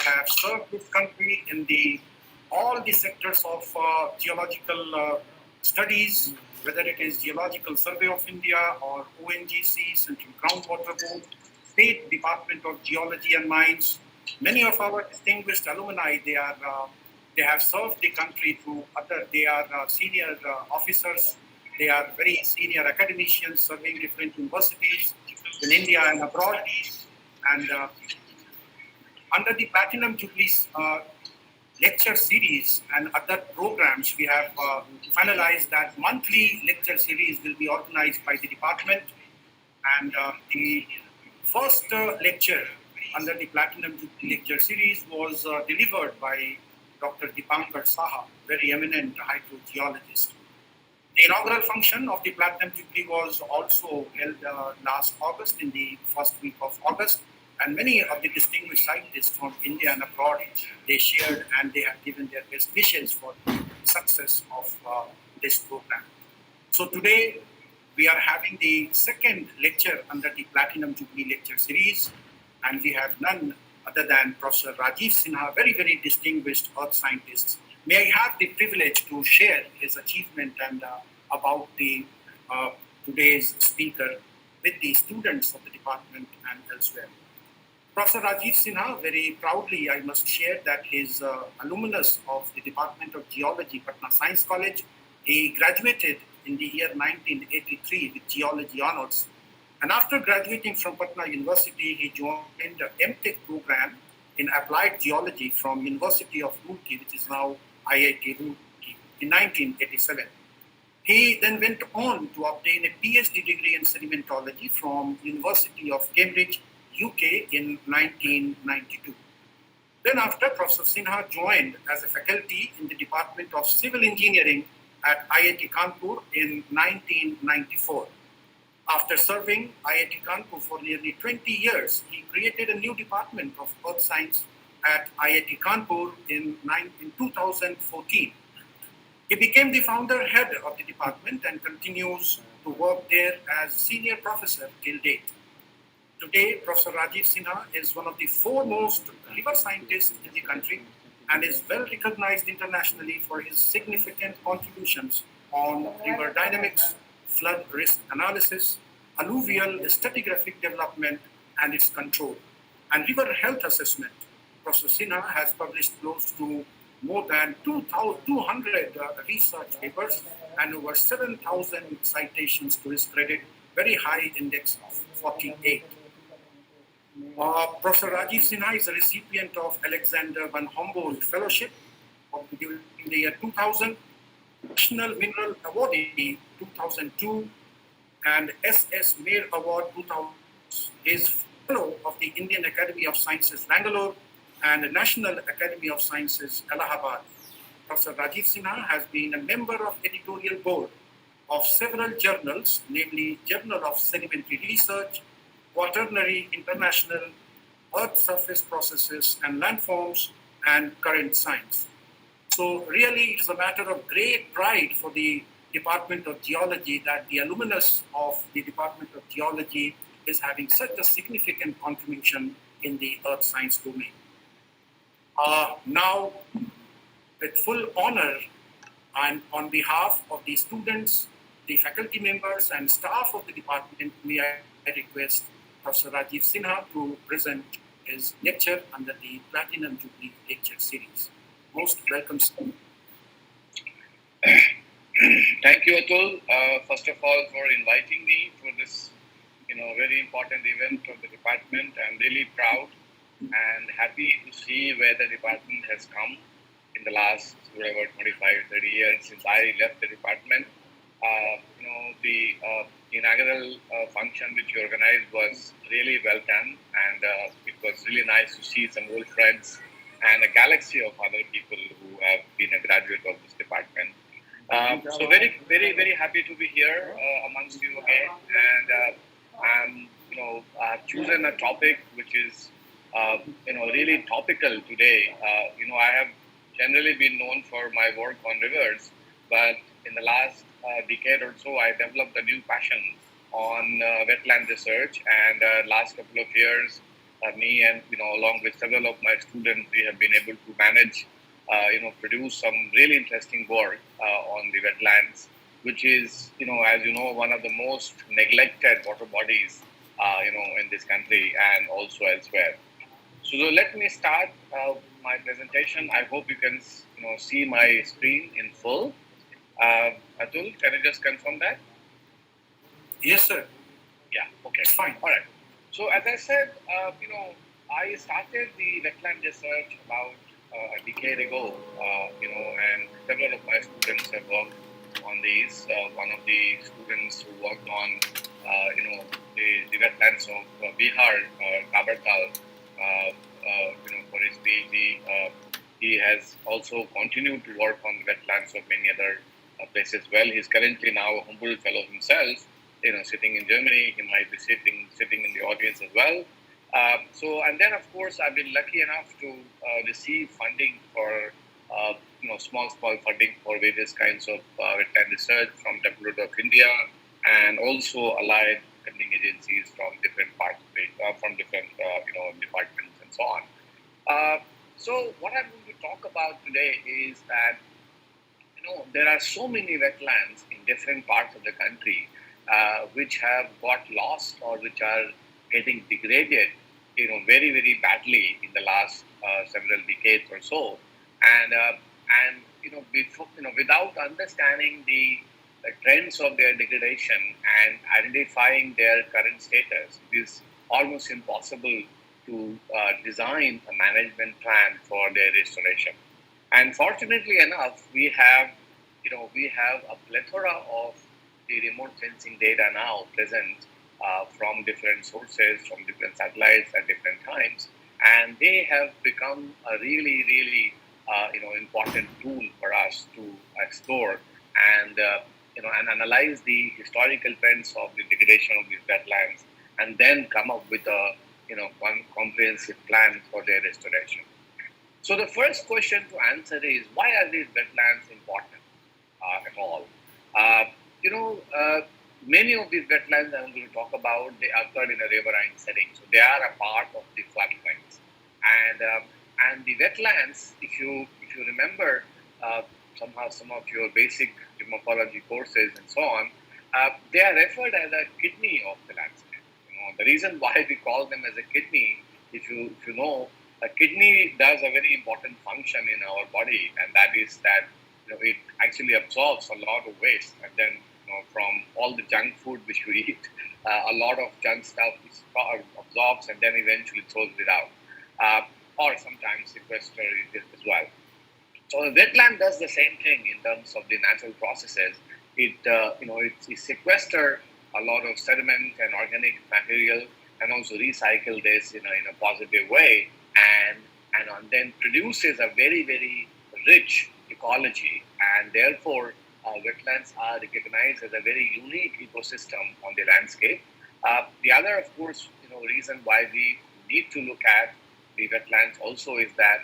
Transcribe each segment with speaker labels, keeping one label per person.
Speaker 1: have served this country in all the sectors of geological studies, whether it is Geological Survey of India or ONGC, Central Groundwater Board, State Department of Geology and Mines. Many of our distinguished alumni, they have served the country through they are senior officers, they are very senior academicians serving different universities in India and abroad. And under the Platinum Jubilee lecture series and other programs, we have finalized that monthly lecture series will be organized by the department. And the first lecture under the Platinum Jubilee lecture series was delivered by Dr. Dipankar Saha, very eminent hydrogeologist. The inaugural function of the Platinum Jubilee was also held last August, in the first week of August, and many of the distinguished scientists from India and abroad, they shared and they have given their best wishes for the success of this program. So today, we are having the second lecture under the Platinum Jubilee lecture series, and we have none other than Professor Rajeev Sinha, very, very distinguished earth scientist. May I have the privilege to share his achievement and about the today's speaker with the students of the department and elsewhere. Professor Rajeev Sinha, very proudly I must share that he is alumnus of the Department of Geology, Patna Science College. He graduated in the year 1983 with geology honors. And after graduating from Patna University, he joined the MTech program in applied geology from University of Roorkee, which is now IIT Roorkee, in 1987. He then went on to obtain a PhD degree in sedimentology from University of Cambridge, UK in 1992. Then after, Professor Sinha joined as a faculty in the Department of Civil Engineering at IIT Kanpur in 1994. After serving IIT Kanpur for nearly 20 years, he created a new department of earth science at IIT Kanpur in 2014. He became the founder head of the department and continues to work there as senior professor till date. Today, Professor Rajeev Sinha is one of the foremost river scientists in the country and is well recognized internationally for his significant contributions on river dynamics, flood risk analysis, alluvial stratigraphic development and its control, and river health assessment. Professor Sinha has published close to more than 200 research papers and over 7,000 citations to his credit, very high index of 48. Professor Rajeev Sinha is a recipient of Alexander van Humboldt Fellowship during the year 2000, National Mineral Awardee 2002, and SS Mayor Award 2000. He is Fellow of the Indian Academy of Sciences, Bangalore, and National Academy of Sciences, Allahabad. Professor Rajeev Sinha has been a member of editorial board of several journals, namely Journal of Sedimentary Research, Quaternary International, Earth Surface Processes and Landforms, and Current Science. So really, it is a matter of great pride for the Department of Geology that the alumnus of the Department of Geology is having such a significant contribution in the earth science domain. Now, with full honor, and on behalf of the students, the faculty members, and staff of the department, may I request Professor Rajeev Sinha to present his lecture under the Platinum Jubilee lecture series. Most welcome, sir.
Speaker 2: Thank you, Atul. First of all, for inviting me for this, very important event of the department. I'm really proud and happy to see where the department has come in the last, 25, 30 years since I left the department. The inaugural function which you organized was really well done, and it was really nice to see some old friends and a galaxy of other people who have been a graduate of this department. So very, very, very happy to be here amongst you again, and I've chosen a topic which is really topical today. I have generally been known for my work on rivers, but in the last decade or so, I developed a new passion on wetland research, and last couple of years, me and along with several of my students, we have been able to manage, produce some really interesting work on the wetlands, which is as you know, one of the most neglected water bodies, in this country and also elsewhere. So let me start my presentation. I hope you can see my screen in full. Atul, can you just confirm that?
Speaker 1: Yes, sir.
Speaker 2: Yeah. Okay.
Speaker 1: It's fine.
Speaker 2: All right. So as I said, I started the wetland research about a decade ago. And several of my students have worked on these. One of the students who worked on, the wetlands of Bihar, Kabartal, for his PhD. He has also continued to work on the wetlands of many other places. Well, he's currently now a Humboldt Fellow himself, sitting in Germany. He might be sitting in the audience as well. And then of course I've been lucky enough to receive funding for small funding for various kinds of wetland research from Department of India and also allied funding agencies from different parts of from different departments and so on. So what I'm going to talk about today is that there are so many wetlands in different parts of the country which have got lost or which are getting degraded, very very badly in the last several decades or so, and before, without understanding the trends of their degradation and identifying their current status, it is almost impossible to design a management plan for their restoration. And fortunately enough, we have a plethora of the remote sensing data now present from different sources, from different satellites at different times, and they have become a really, really important tool for us to explore and and analyze the historical trends of the degradation of these wetlands, and then come up with a one comprehensive plan for their restoration. So the first question to answer is, why are these wetlands important at all? Uh, you know, uh, Many of these wetlands I'm going to talk about, they occurred in a riverine setting, so they are a part of the floodplains. And the wetlands, if you remember somehow some of your basic morphology courses and so on, they are referred as a kidney of the landscape. The reason why we call them as a kidney, if you know, a kidney does a very important function in our body, and that is that it actually absorbs a lot of waste, and then from all the junk food which we eat, a lot of junk stuff is absorbs and then eventually throws it out, or sometimes sequesters it as well. So a wetland does the same thing in terms of the natural processes. It sequesters a lot of sediment and organic material, and also recycle this in a positive way, and then produces a very very rich ecology, and therefore wetlands are recognized as a very unique ecosystem on the landscape. The other, of course, reason why we need to look at the wetlands also is that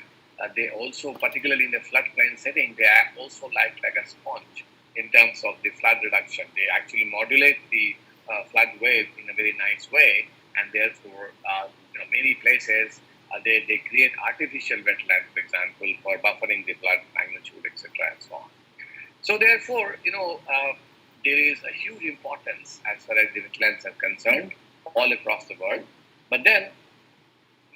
Speaker 2: they also, particularly in the floodplain setting, they act also like a sponge in terms of the flood reduction. They actually modulate the flood wave in a very nice way, and therefore, many places they create artificial wetlands, for example, for buffering the flood magnitude, etc., and so on. So therefore, there is a huge importance as far as the wetlands are concerned all across the world. But then,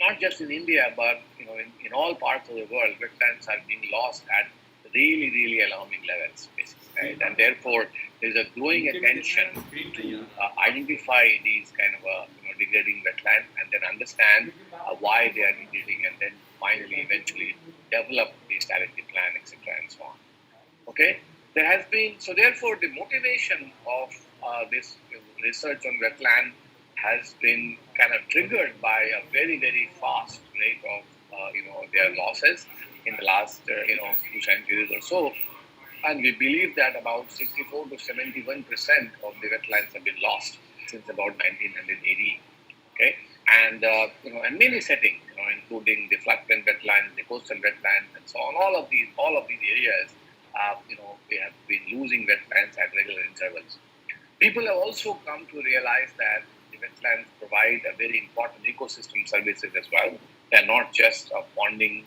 Speaker 2: not just in India, but in all parts of the world, wetlands are being lost at really, really alarming levels, basically, right? And therefore, there's a growing attention to identify these kind of degrading wetlands, and then understand why they are degrading, and then finally, eventually, develop the strategy plan, etc., and so on. Okay, there has been, so therefore the motivation of this research on wetland has been kind of triggered by a very very fast rate of their losses in the last few centuries or so, and we believe that about 64 to 71% of the wetlands have been lost since about 1980. Okay, and in many settings, including the floodplain wetlands, the coastal wetlands, and so on, all of these areas, we have been losing wetlands at regular intervals. People have also come to realize that the wetlands provide a very important ecosystem services as well. They're not just ponding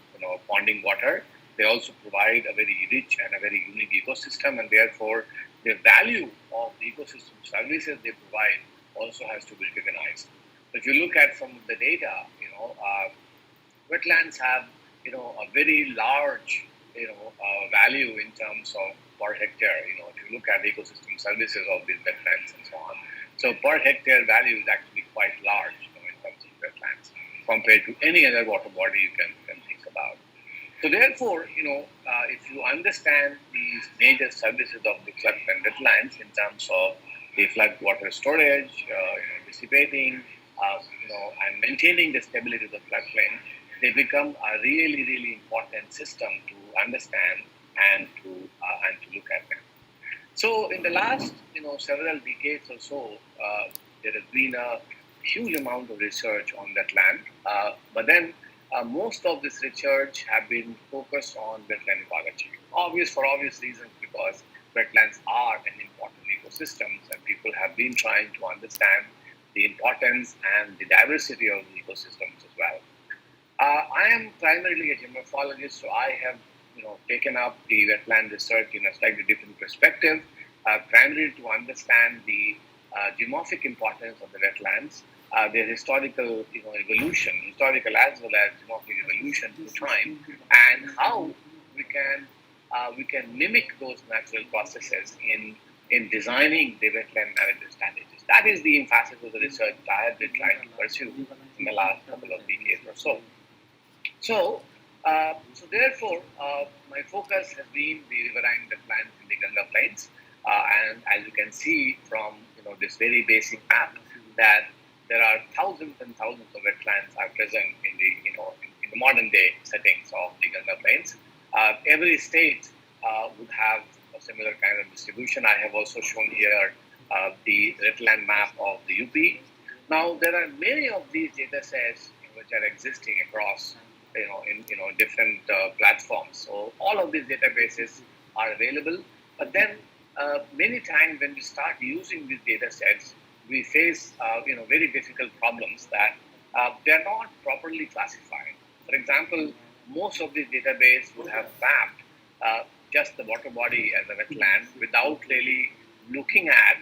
Speaker 2: water. They also provide a very rich and a very unique ecosystem, and therefore the value of the ecosystem services they provide also has to be recognized. So if you look at some of the data, wetlands have a very large value in terms of per hectare. If you look at ecosystem services of these wetlands and so on, so per hectare value is actually quite large in terms of wetlands compared to any other water body you can think about. So therefore, if you understand these major services of the flood and wetlands in terms of the flood water storage, dissipating, and maintaining the stability of the floodplain, they become a really, really important system to understand and to look at them. So in the last, several decades or so, there has been a huge amount of research on that land. But then most of this research have been focused on wetland ecology. For obvious reasons, because wetlands are an important ecosystem, and people have been trying to understand the importance and the diversity of the ecosystems as well. I am primarily a geomorphologist, so I have taken up the wetland research in a slightly different perspective, primarily to understand the geomorphic importance of the wetlands, their historical evolution, historical as well as geomorphic evolution through time, and how we can mimic those natural processes in designing the wetland management strategies. That is the emphasis of the research that I have been trying to pursue in the last couple of decades or so. So therefore, my focus has been the riverine wetlands in the Ganga plains, and as you can see from this very basic map, that there are thousands and thousands of wetlands are present in the modern day settings of the Ganga plains. Every state would have a similar kind of distribution. I have also shown here the wetland map of the UP. Now there are many of these data sets which are existing across in different platforms. So all of these databases are available. But then many times when we start using these data sets, we face very difficult problems that they are not properly classified. For example, most of these databases would have mapped just the water body as a wetland without really looking at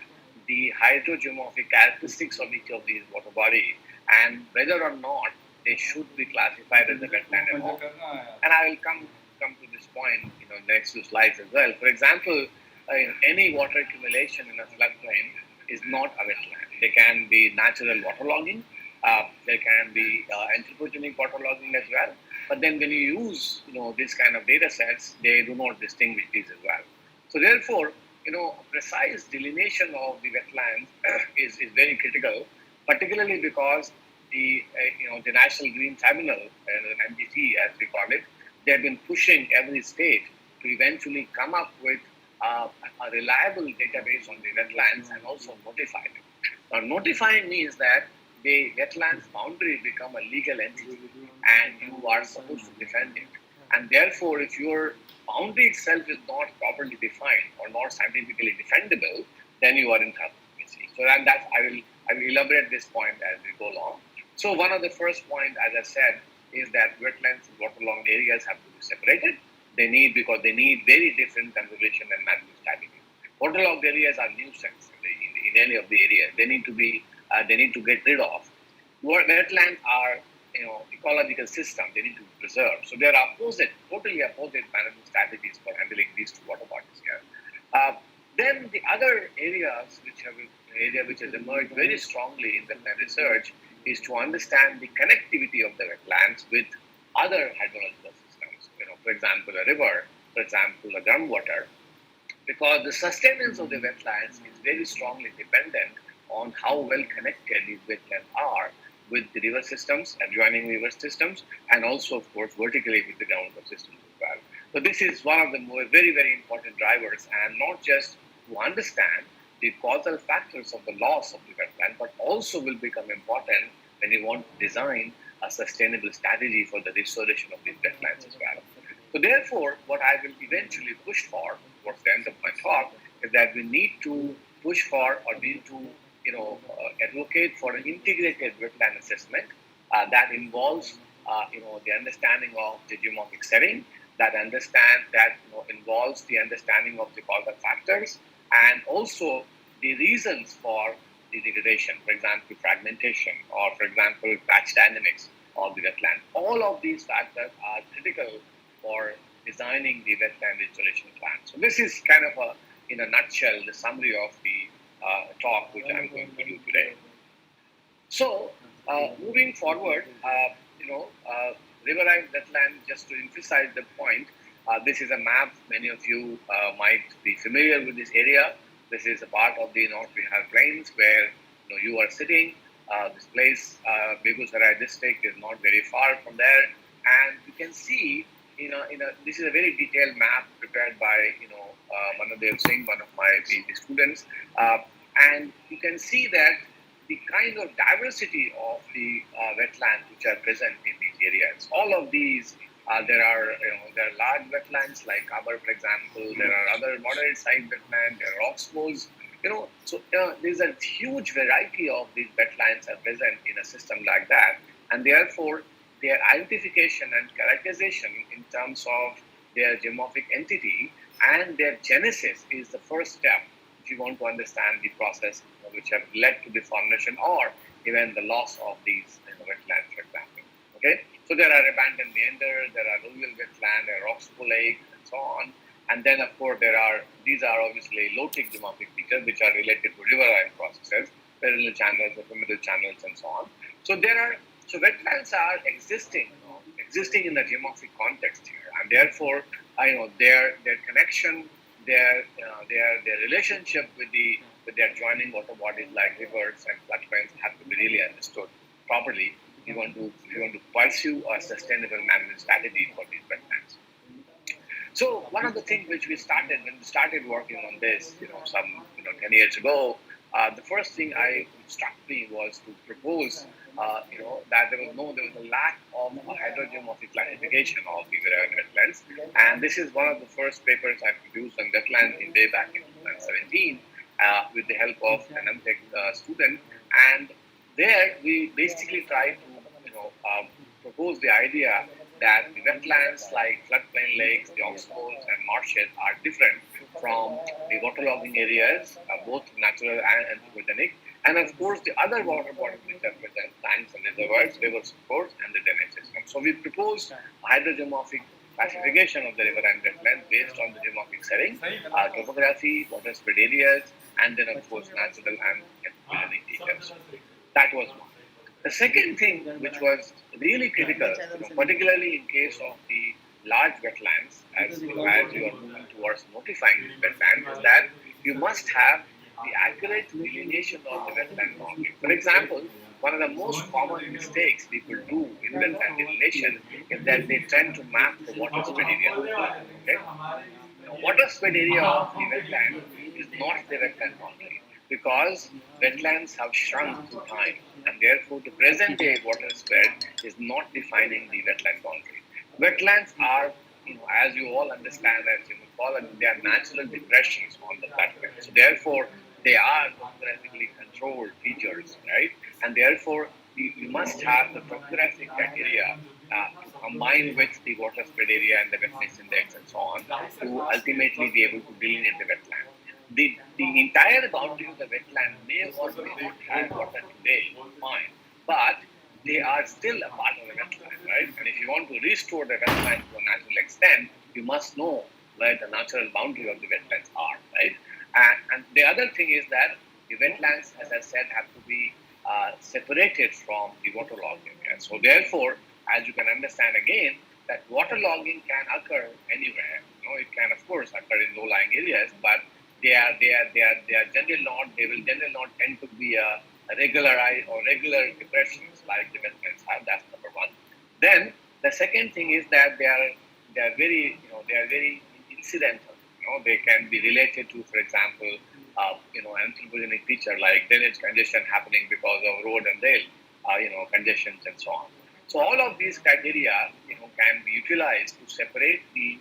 Speaker 2: the hydrogeomorphic characteristics of each of these water body and whether or not they should be classified as a wetland at all. And I will come to this point next few slides as well. For example, any water accumulation in a floodplain is not a wetland. There can be natural waterlogging. There can be anthropogenic waterlogging as well. But then when you use these kind of data sets, they do not distinguish these as well. So therefore, precise delineation of the wetlands is very critical, particularly because the National Green Tribunal, an NGT as we call it, they have been pushing every state to eventually come up with a reliable database on the wetlands and also notify them. Now, notifying means that the wetlands boundary become a legal entity and you are supposed to defend it. And therefore, if your boundary itself is not properly defined or not scientifically defendable, then you are in trouble. So I will elaborate this point as we go along. So one of the first points, as I said, is that wetlands and waterlogged areas have to be separated. Because they need very different conservation and management strategies. Waterlogged areas are nuisance in any of the areas. They need to get rid of. Wetlands are ecological systems. They need to be preserved. So they are totally opposite management strategies for handling these two water bodies here. Then the other areas which has emerged very strongly in the research is to understand the connectivity of the wetlands with other hydrological systems. For example, a river, for example, a groundwater, because the sustenance of the wetlands is very strongly dependent on how well connected these wetlands are with the river systems, adjoining river systems, and also, of course, vertically with the groundwater systems as well. So this is one of the very, very important drivers, and not just to understand the causal factors of the loss of the wetland, but also will become important when you want to design a sustainable strategy for the restoration of these wetlands as well. So therefore, what I will eventually push for towards the end of my talk is that we need to push for or need to advocate for an integrated wetland assessment that involves, the understanding of the geomorphic setting, that involves the understanding of the causal factors, and also the reasons for the degradation, for example, fragmentation, or for example, patch dynamics of the wetland. All of these factors are critical for designing the wetland restoration plan. So this is kind of in a nutshell, the summary of the talk which I'm going to do today. So, moving forward, riverine wetland, just to emphasize the point, this is a map. Many of you might be familiar with this area. This is a part of the North Bihar Plains where you are sitting. This place, Begusarai district, is not very far from there, and you can see, this is a very detailed map prepared by Manadev Singh, one of my PhD students, and you can see that the kind of diversity of the wetlands which are present in these areas. All of these, there are large wetlands like Kabar, for example. There are other moderate sized wetlands. There are oxbows. So there's a huge variety of these wetlands are present in a system like that, and therefore their identification and characterization in terms of their geomorphic entity and their genesis is the first step if you want to understand the process which have led to the formation or even the loss of these wetlands, for example. Okay, so there are abandoned meanders, there are alluvial wetland, there are oxbow lakes, and so on. And then, of course, these are obviously low-tech geomorphic features which are related to riverine processes, perennial channels, ephemeral channels, and so on. So wetlands are existing in the geomorphic context here, and therefore, their connection, their relationship with the adjoining water bodies like rivers and floodplains have to be really understood properly. If you want to pursue a sustainable management strategy for these wetlands. So one of the things which we started when we started working on this, some 10 years ago, the first thing struck me was to propose, that there was a lack of a hydrogeomorphic classification of the riverine wetlands, and this is one of the first papers I produced on wetlands in way back in 2017 with the help of an MTech student, and there we basically tried to propose the idea that the wetlands like floodplain lakes, the oxbows and marshes are different from the waterlogging areas, both natural and anthropogenic, and of course the other water bodies which are present, tanks and reservoirs, rivers of course, and the drainage system. So we proposed a hydrogeomorphic classification of the riverine wetlands based on the geomorphic setting, topography, water spread areas, and then of course natural and anthropogenic features. That was one. The second thing, which was really critical, particularly in case of the large wetlands, as you are moving towards notifying these wetlands, is that you must have the accurate delineation of the wetland boundary. For example, one of the most common mistakes people do in wetland delineation is that they tend to map the water spread area. Okay? The water spread area of the wetland is not the wetland boundary, because wetlands have shrunk through time, and therefore the present day water spread is not defining the wetland boundary. Wetlands are, as you all understand, as you call it, they are natural depressions on the plateau. So therefore, they are topographically controlled features, right? And therefore, you must have the topographic criteria to combine with the water spread area and the wetness index and so on to ultimately be able to delineate the wetland. The entire boundary of the wetland may or may not have water today, fine, but they are still a part of the wetland, right? And if you want to restore the wetland to a natural extent, you must know where the natural boundary of the wetlands are, right? And the other thing is that the wetlands, as I said, have to be separated from the waterlogged area. So therefore, as you can understand again, that waterlogging can occur anywhere. It can of course occur in low-lying areas, but they will generally not tend to be a regular depressions like the wetlands have. That's number one. Then the second thing is that they are very incidental. They can be related to, for example, anthropogenic feature like drainage congestion happening because of road and rail, congestions and so on. So all of these criteria, can be utilized to separate the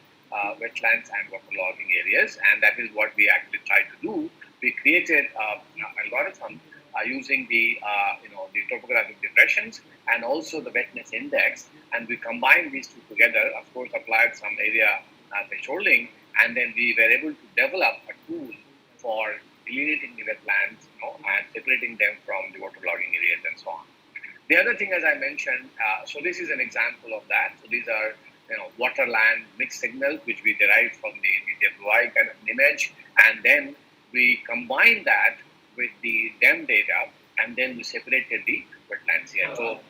Speaker 2: wetlands and waterlogging areas, and that is what we actually tried to do. We created an algorithm using the topographic depressions and also the wetness index, and we combined these two together. Of course, applied some area thresholding, and then we were able to develop a tool for delineating the wetlands, and separating them from the waterlogging areas and so on. The other thing, as I mentioned, so this is an example of that. So these are water-land mixed signals, which we derived from the DWI kind of image, and then we combined that with the DEM data, and then we separated the wetlands here. So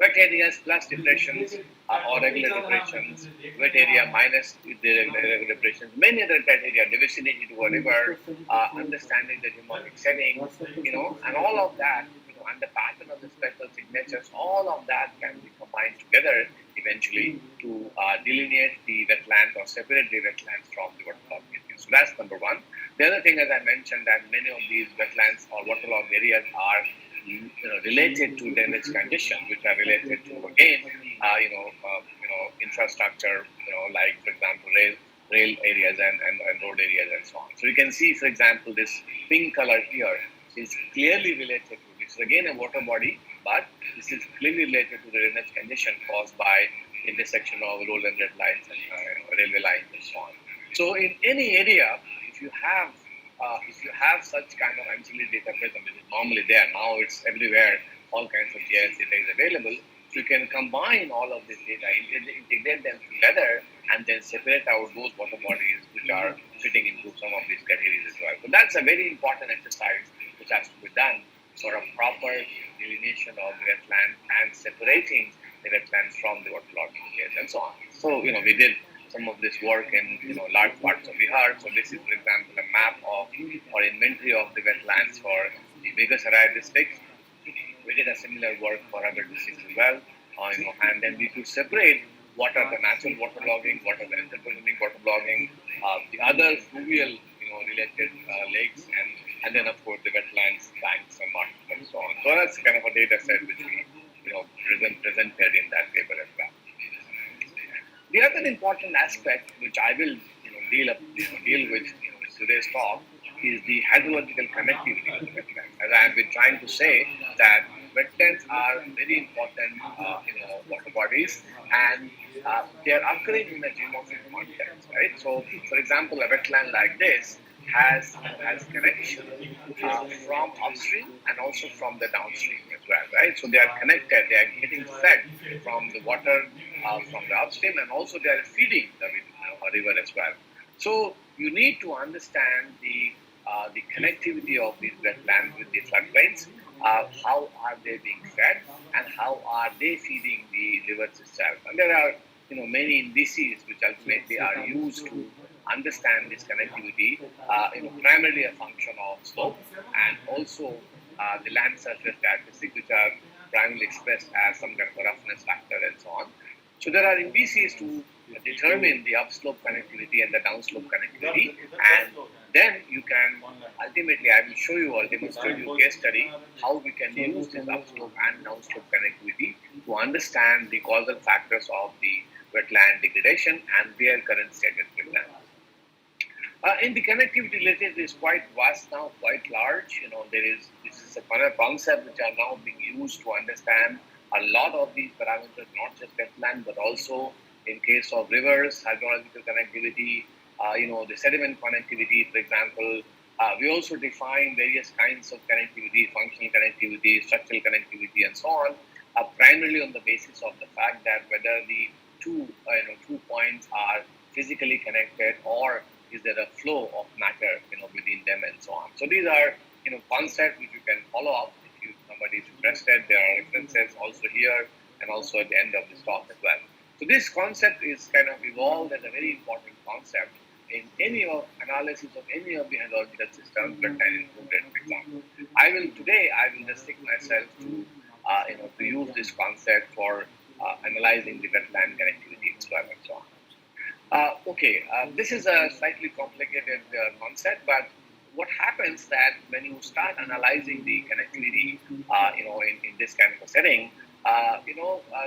Speaker 2: wet areas plus depressions or regular depressions, wet area minus the regular depressions, many other criteria, divisioning into a river, understanding the geomorphic setting, and all of that, and the pattern of the spectral signatures, all of that can be combined together eventually to delineate the wetlands or separate the wetlands from the waterlogged areas. So that's number one. The other thing, as I mentioned, that many of these wetlands or waterlogged areas are related to drainage conditions, which are related to again, infrastructure, like for example, rail areas and road areas and so on. So you can see, for example, this pink color here is clearly related to this. Again, a water body, but this is clearly related to the drainage condition caused by intersection of road and red lines and railway lines and so on. So in any area, if you have such kind of ancillary data present, which is normally there, now it's everywhere, all kinds of GIS data is available. So you can combine all of this data, integrate them together, and then separate out those water bodies which are fitting into some of these categories as well. So that's a very important exercise which has to be done for a proper delineation of the wetland and separating the wetlands from the waterlogging areas and so on. So, we did some of this work in large parts of Bihar. So this is, for example, a map of or inventory of the wetlands for the Begusarai district. We did a similar work for other districts as well, and then we could separate what are the natural waterlogging, what are the anthropogenic waterlogging, the other fluvial related lakes, and then of course the wetlands, banks, and marshes and so on. So that's kind of a data set which we presented in that paper as well. The other important aspect which I will deal with today's talk is the hydrological connectivity of the wetlands. As I have been trying to say, that wetlands are very important water bodies, and they are occurring in a geomorphic context, right? So, for example, a wetland like this has connection from upstream and also from the downstream as well, right? So they are connected, they are getting fed from the water from the upstream, and also they are feeding the river as well. So you need to understand the connectivity of these wetlands with the floodplains. How are they being fed, and how are they feeding the rivers itself? And there are many indices which ultimately are used to understand this connectivity, primarily a function of slope and also the land surface characteristics, which are primarily expressed as some kind of a roughness factor and so on. So there are indices to determine the upslope connectivity and the downslope connectivity, and then you can ultimately, I will show you or demonstrate you a case study how we can use this upslope and downslope connectivity to understand the causal factors of the wetland degradation and their current state at wetland. In the connectivity related is quite vast now, quite large. This is a concept which are now being used to understand a lot of these parameters, not just wetland, but also in case of rivers, hydrological connectivity, the sediment connectivity, for example. We also define various kinds of connectivity, functional connectivity, structural connectivity, and so on, primarily on the basis of the fact that whether the two points are physically connected, or is there a flow of matter within them and so on. So these are concepts which you can follow up if somebody is interested. There are references also here and also at the end of this talk as well. So this concept is kind of evolved as a very important concept in any of analysis of any of the hydrological systems, wetland included, for example. I will restrict myself to use this concept for analyzing the wetland connectivity as well and so on. This is a slightly complicated concept, but what happens that when you start analyzing the connectivity, in this kind of a setting,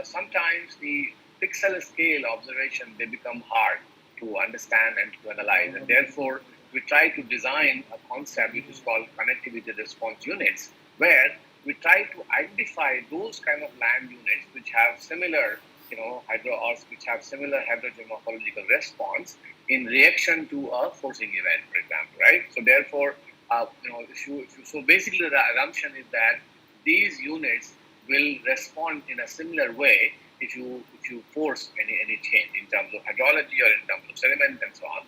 Speaker 2: sometimes the pixel scale observation, they become hard to understand and to analyze, and therefore we try to design a concept which is called connectivity response units, where we try to identify those kind of land units which have similar, which have similar hydrogeomorphological response in reaction to a forcing event, for example, right? So therefore, so basically the assumption is that these units will respond in a similar way if you force any change in terms of hydrology or in terms of sediment and so on.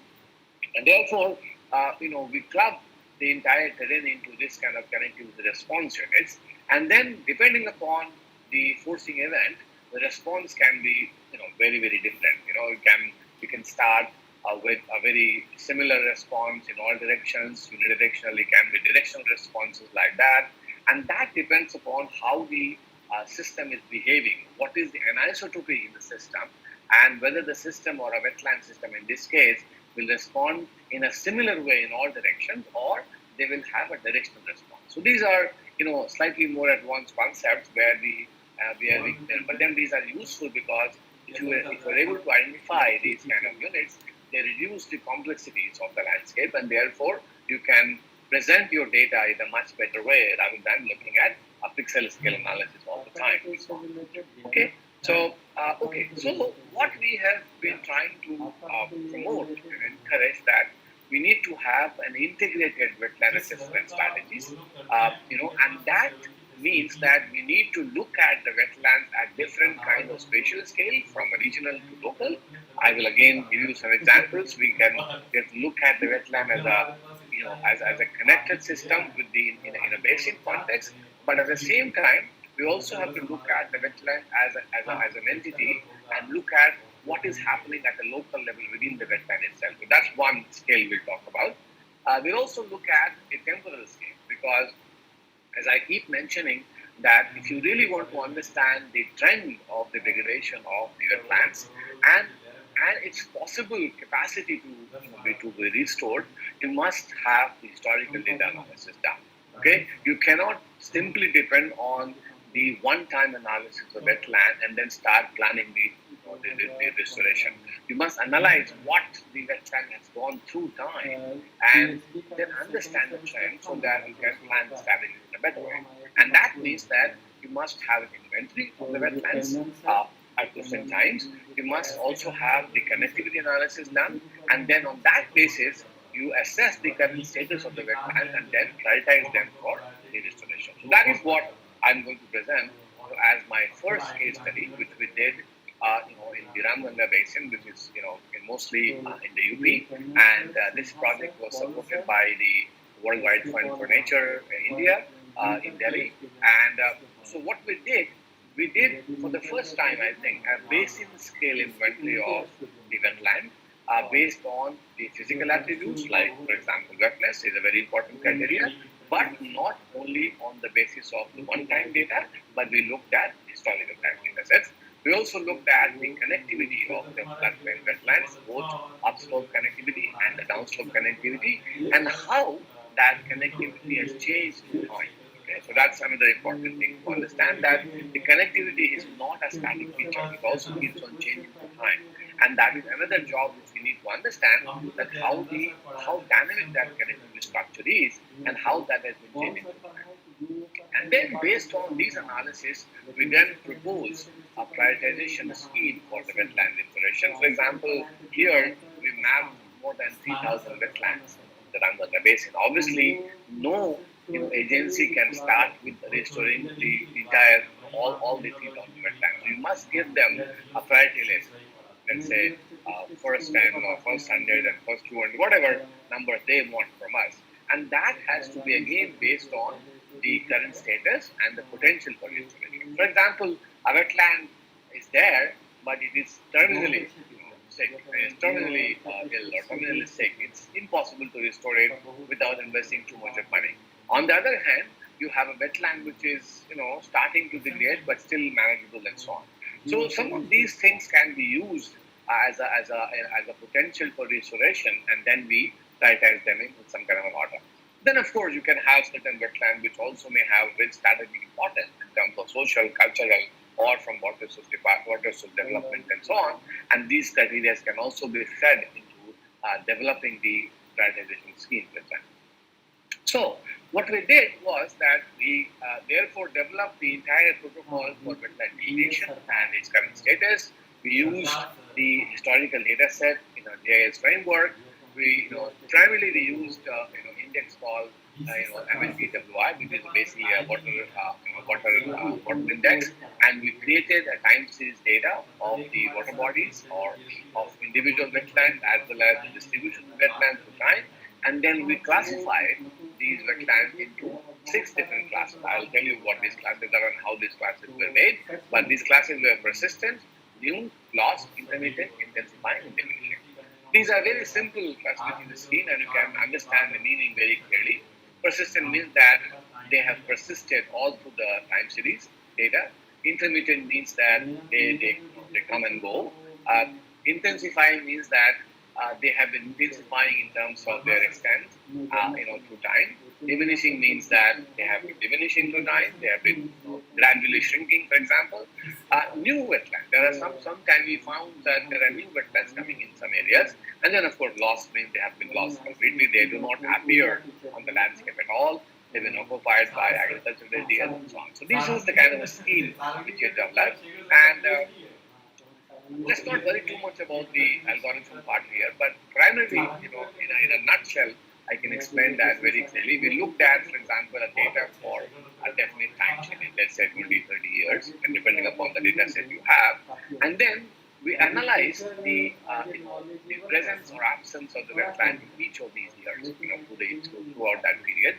Speaker 2: And therefore, we club the entire terrain into this kind of connectivity response units. And then, depending upon the forcing event, the response can be, very, very different. You can start with a very similar response in all directions. Unidirectionally can be directional responses like that. And that depends upon how the system is behaving, what is the anisotropy in the system, and whether the system or a wetland system in this case will respond in a similar way in all directions or they will have a directional response. So these are, slightly more advanced concepts but then these are useful because if you are able to identify these kind of units, they reduce the complexities of the landscape and therefore you can present your data in a much better way rather than looking at a pixel scale analysis all the time. Okay. So what we have been trying to promote and encourage that we need to have an integrated wetland assessment strategies, and that means that we need to look at the wetlands at different kinds of spatial scale from regional to local. I will again give you some examples. We can look at the wetland as a connected system in a basin context, but at the same time, we also have to look at the wetland as an entity and look at what is happening at the local level within the wetland itself. So that's one scale we'll talk about. We'll also look at a temporal scale because, as I keep mentioning, that if you really want to understand the trend of the degradation of the wetlands and its possible capacity to be restored, you must have the historical data analysis done. Okay, you cannot simply depend on the one-time analysis of wetland and then start planning the restoration. You must analyze what the wetland has gone through time and then understand the trend so that you can plan the strategy in a better way. And that means that you must have an inventory of the wetlands at different times. You must also have the connectivity analysis done, and then on that basis, you assess the current status of the wetland and then prioritize them for the restoration. So that is what I'm going to present as my first case study, which we did, in the Ramganga Basin, which is, mostly in the UP. And this project was supported by the Worldwide Fund for Nature in India, in Delhi. And so what we did for the first time, I think, a basin scale inventory of the wetland based on the physical attributes, like, for example, wetness is a very important criteria, but not only on the basis of the one-time data, but we looked at historical data sets. We also looked at the connectivity of the floodplain wetlands, both upslope connectivity and the downslope connectivity, and how that connectivity has changed in time. Okay, so that's another important thing to understand, that the connectivity is not a static feature; it also keeps on changing through time, and that is another job which we need to understand, that how dynamic that connectivity structure is and how that has been changing through time. And then based on these analysis, we then propose a prioritization scheme for the wetland restoration. For example, here we mapped more than 3,000 wetlands in the Ramganga Basin. Obviously, no agency can start with restoring the entire all the 3,000 wetlands. You must give them a priority list. Let's say first 10 or first 100 and first 200, whatever number they want from us. And that has to be again based on the current status and the potential for restoration. For example, a wetland is there, but it is terminally sick, it is terminally ill or terminally sick. It's impossible to restore it without investing too much of money. On the other hand, you have a wetland which is starting to degrade but still manageable and so on. So some of these things can be used as a potential for restoration, and then we prioritize them in some kind of an order. Then, of course, you can have certain wetlands which also may have very strategic importance in terms of social, cultural, or from water source development and so on. And these criteria can also be fed into developing the prioritization scheme. So what we did was that we therefore developed the entire protocol for wetland delineation and its current status. We used the historical data set in our GIS framework. We, primarily we used index called MNPWI, which is basically a water index, and we created a time series data of the water bodies or of individual wetlands as well as the distribution of wetlands to time, and then we classified these wetlands into 6 different classes. I'll tell you what these classes are and how these classes were made. But these classes were persistent, new, lost, intermittent, intensifying, and diminishing. These are very simple classification scheme, and you can understand the meaning very clearly. Persistent means that they have persisted all through the time series data. Intermittent means that they come and go. Intensifying means that they have been intensifying in terms of their extent, through time. Diminishing means that they have been diminishing through time. They have been gradually shrinking. For example, new wetlands. There are sometimes we found that there are new wetlands coming in some areas, and then of course lost means they have been lost completely. They do not appear on the landscape at all. They've been occupied by agricultural areas and so on. So this is the kind of a scheme which we have developed, and let's not worry too much about the algorithm part here, but primarily, in a nutshell, I can explain that very clearly. We looked at, for example, a data for a definite time period, let's say 20, 30 years, and depending upon the data set you have, and then we analyzed the presence or absence of the wetland in each of these years, throughout that period,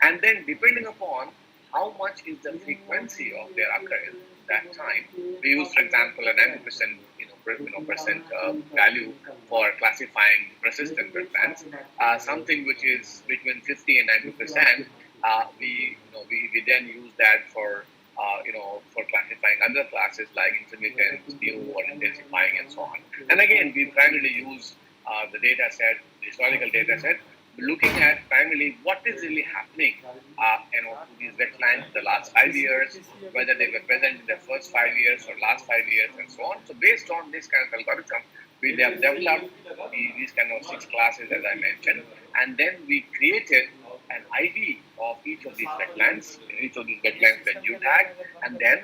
Speaker 2: and then depending upon how much is the frequency of their occurrence that time. We use, for example, a 90% value for classifying persistent wetlands. Something which is between 50 and 90%. We then use that for for classifying other classes like intermittent, new, or intensifying, and so on. And again, we primarily use the data set, the historical data set, looking at primarily what is really happening, to these wetlands in the last 5 years, whether they were present in the first 5 years or last 5 years, and so on. So based on this kind of algorithm, we have developed these kind of 6 classes, as I mentioned, and then we created an ID of each of these wetlands, that you tag, and then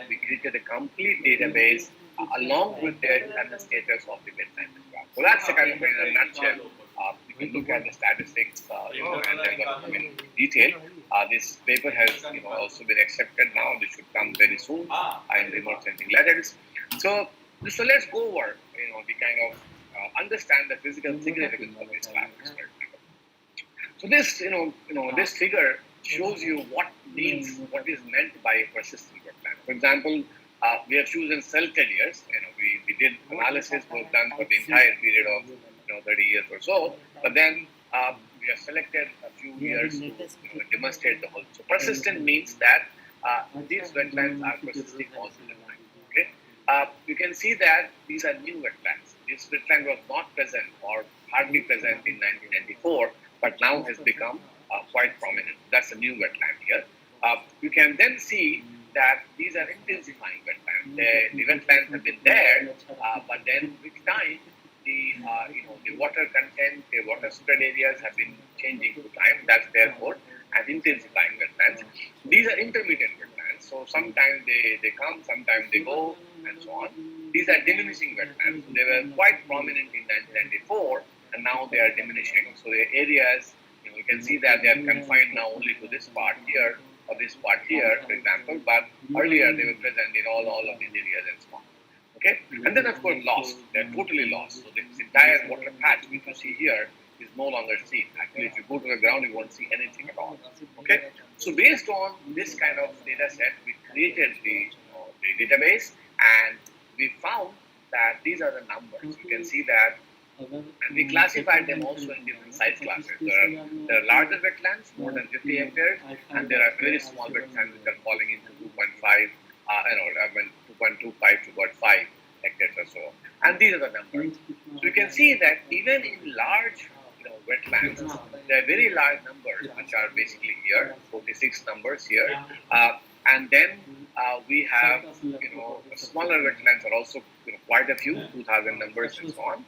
Speaker 2: we created a complete database along with the current status of the wetland as well. So that's the kind of in a nutshell. You can look at the statistics, and then in detail. This paper has also been accepted now. This should come very soon in remote sensing letters. So let's go over the kind of understand the physical significance of this class. So this this figure shows you what is meant by a persistent wetland. For example, we have chosen selected years. We did analysis was done for the entire period of 30 years or so, but then we have selected a few years to demonstrate the whole. So persistent means that these wetlands are persisting all through the time. Okay, you can see that these are new wetlands. This wetland was not present or hardly present in 1994, but now has become quite prominent. That's a new wetland here. You can then see that these are intensifying wetlands. The wetlands have been there, but then with time, the water content, the water spread areas have been changing to time. That's therefore as intensifying wetlands. These are intermittent wetlands. So sometimes they come, sometimes they go, and so on. These are diminishing wetlands. They were quite prominent in 1994, and now they are diminishing. So the areas, you can see that they are confined now only to this part here or this part here, for example. But earlier they were present in all of these areas and so on. Okay, and then of course lost. They're totally lost. So this entire water patch which you see here is no longer seen. Actually, if you go to the ground, you won't see anything at all. Okay, so based on this kind of data set, we created the database, and we found that these are the numbers. You can see that, and we classified them also in different size classes. There are larger wetlands, more than 50 hectares, and there are very small wetlands which are falling into 2.5. 2.25 to about 5 hectares or so. And these are the numbers. So you can see that even in large wetlands, there are very large numbers which are basically here, 46 numbers here. And then we have, smaller wetlands are also quite a few, 2,000 numbers and so on.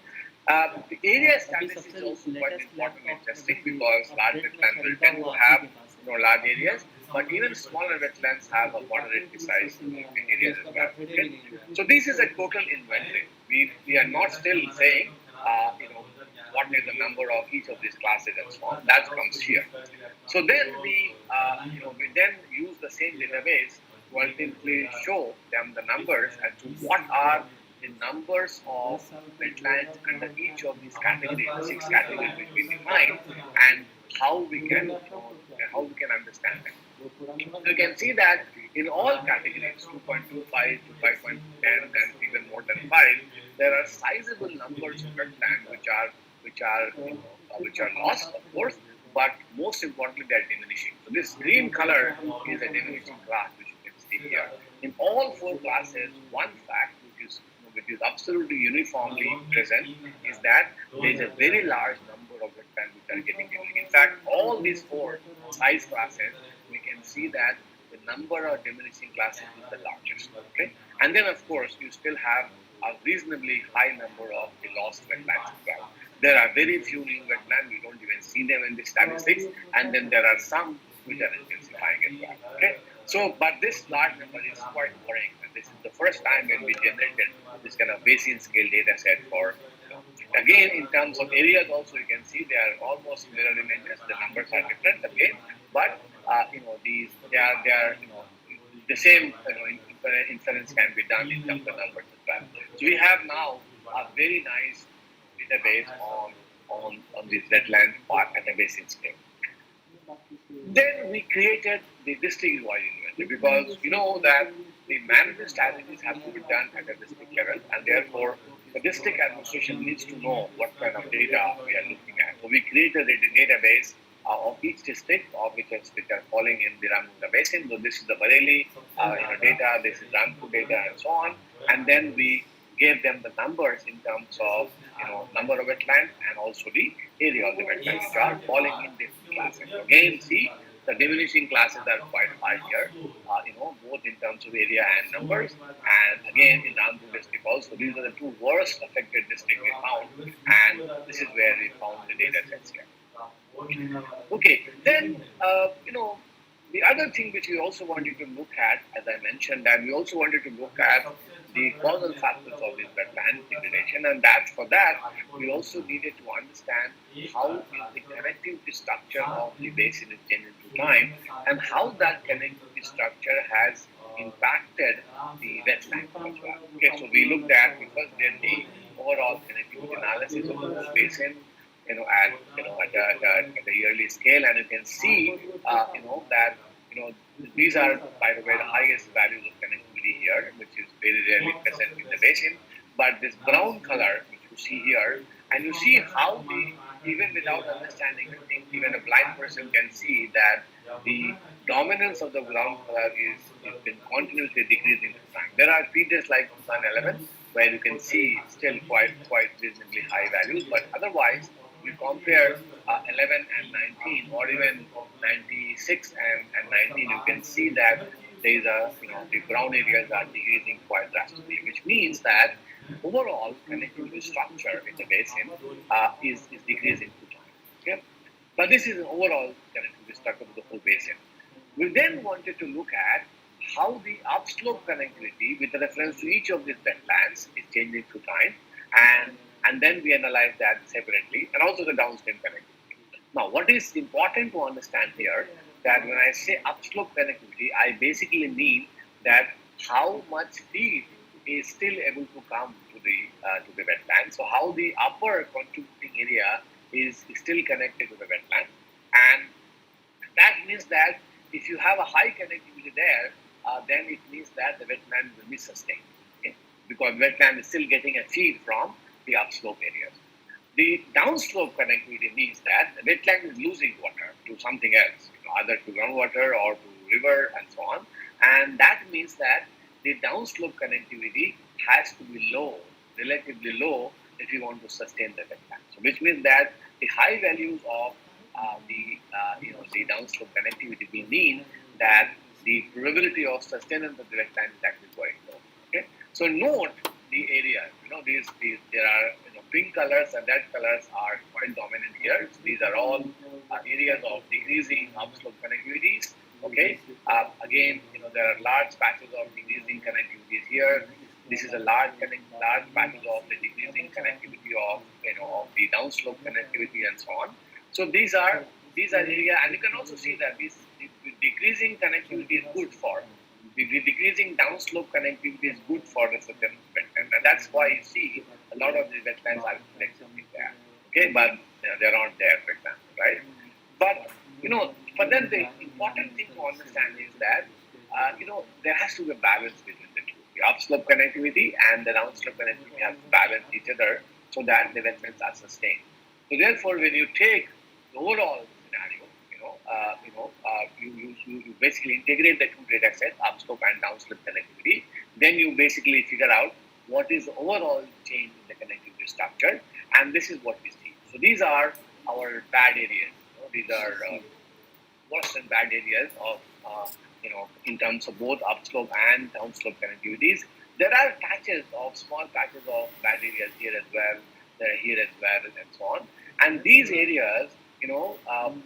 Speaker 2: The area status is also quite important and interesting because large wetlands will tend to have large areas, but even smaller wetlands have a moderately sized areas as well. Okay? So this is a total inventory. We are not still saying what is the number of each of these classes and so on. That comes here. So then we then use the same database to ultimately show them the numbers as to what are the numbers of wetlands under each of these categories, the 6 categories which we define, and how we can understand them. So you can see that in all categories, 2.25 to 5.10 and even more than 5, there are sizable numbers of wetlands which are lost, of course, but most importantly, they are diminishing. So this green color is a diminishing class, which you can see here. In all 4 classes, one fact which is absolutely uniformly present is that there is a very large number of wetlands which are getting diminished. In fact, all these 4 size classes, we can see that the number of diminishing classes is the largest. Okay, and then of course you still have a reasonably high number of the lost wetlands as well. There are very few new wetlands, we don't even see them in the statistics, and then there are some which are intensifying as well. Okay? So, but this large number is quite worrying. And this is the first time when we generated this kind of basin scale data set for, again, in terms of areas also, you can see they are almost mirror images. The numbers are different again, but they are the same inference can be done in terms of numbers as well. So we have now a very nice database on this wetland part at a basin scale. Then we created the district-wide inventory because you know that the management strategies have to be done at a district level, and therefore the district administration needs to know what kind of data we are looking at. So we created a database of each district of which are falling in the Ramganga basin. So this is the Bareilly data, this is Rampur data, and so on. And then we gave them the numbers in terms of number of wetlands and also the area of the wetlands which are falling in different classes. Again, see the diminishing classes are quite high here, both in terms of area and numbers. And again, in Rampur district also, these are the 2 worst affected districts we found, and this is where we found the data sets here. Okay, then the other thing which we also wanted to look at, as I mentioned, that we also wanted to look at the causal factors of this wetland degradation, and for that we also needed to understand how the connectivity structure of the basin is changing through time, and how that connectivity structure has impacted the wetland as well. Okay, so we looked at first the overall connectivity analysis of the basin, at the yearly scale, and you can see, that these are, by the way, the highest values of connectivity here, which is very rarely present in the basin. But this brown color, which you see here, and you see how even without understanding, I think even a blind person can see that the dominance of the brown color is been continuously decreasing with time. There are periods like 2011 where you can see still quite reasonably high values, but otherwise, you compare 11 and 19, or even 96 and 19, you can see that there is the brown areas are decreasing quite drastically, which means that overall connectivity structure in the basin is decreasing through time. Okay? But this is an overall connectivity structure of the whole basin. We then wanted to look at how the upslope connectivity with reference to each of these wetlands is changing through time, and then we analyze that separately, and also the downstream connectivity. Now, what is important to understand here, that when I say upslope connectivity, I basically mean that how much feed is still able to come to the wetland. So how the upper contributing area is still connected to the wetland, and that means that if you have a high connectivity there, then it means that the wetland will be sustained, okay? Because wetland is still getting a feed from the upslope areas. The downslope connectivity means that the wetland is losing water to something else, either to groundwater or to river and so on. And that means that the downslope connectivity has to be low, relatively low, if you want to sustain the wetland. So, which means that the high values of the downslope connectivity will mean that the probability of sustenance of the wetland is actually going low. Okay, so note the area. There are pink colors and red colors are quite dominant here. So these are all areas of decreasing upslope connectivities. Okay. Again, there are large patches of decreasing connectivities here. This is a large patches of the decreasing connectivity of of the downslope connectivity and so on. So these are area, and you can also see that the decreasing connectivity is good for the decreasing downslope connectivity is good for the certain wetland, and that's why you see a lot of the wetlands are existing there. Okay, but they're not there, for example, right? But for them, the important thing to understand is that there has to be a balance between the two. The upslope connectivity and the downslope connectivity have to balance each other so that the wetlands are sustained. So therefore, when you take the overall scenario, you basically integrate the two data sets, upslope and downslope connectivity. Then you basically figure out what is the overall change in the connectivity structure, and this is what we see. So these are our bad areas. These are worst and bad areas of in terms of both upslope and downslope connectivities. There are small patches of bad areas here as well. There are here as well, and so on. And these areas,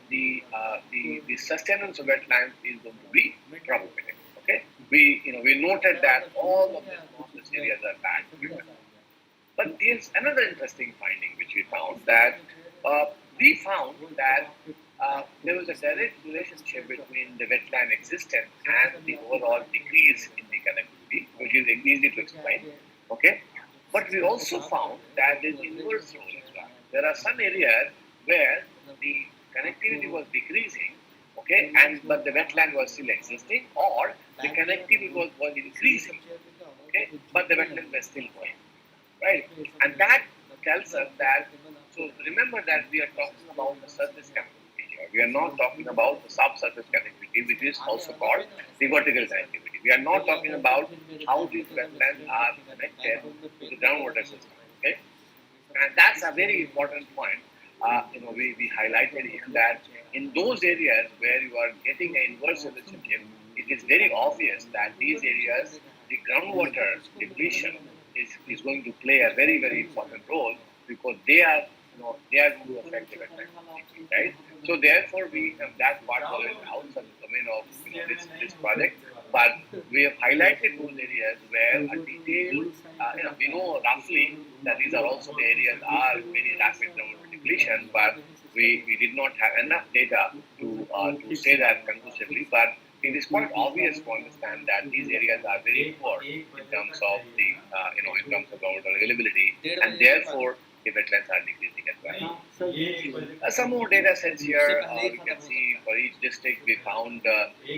Speaker 2: the sustenance of wetlands is going to be problematic. Okay, we noted that all of these areas are bad. But there's another interesting finding which we found that there was a direct relationship between the wetland existence and the overall decrease in the connectivity, which is easy to explain. Okay, but we also found that there's inverse role as well. There are some areas where the connectivity was decreasing, okay, but the wetland was still existing, or the connectivity was increasing, okay, but the wetland was still going, right? And that tells us that. So remember that we are talking about the surface connectivity here. We are not talking about the subsurface connectivity, which is also called the vertical connectivity. We are not talking about how these wetlands are connected to the groundwater system. Okay, and that's a very important point. We highlighted here that in those areas where you are getting an inverse relationship, it is very obvious that these areas, the groundwater depletion is going to play a very, very important role because they are going to affect the wetland, right? So therefore, that part was outside the domain of this project, but we have highlighted those areas where a detailed, we know roughly that these are also the areas are very rapid groundwater depletion, but we did not have enough data to say that conclusively. But it is quite obvious to understand that these areas are very poor in terms of the in terms of groundwater availability, and therefore the wetlands are decreasing as well. Some more data sets here. We can see for each district we found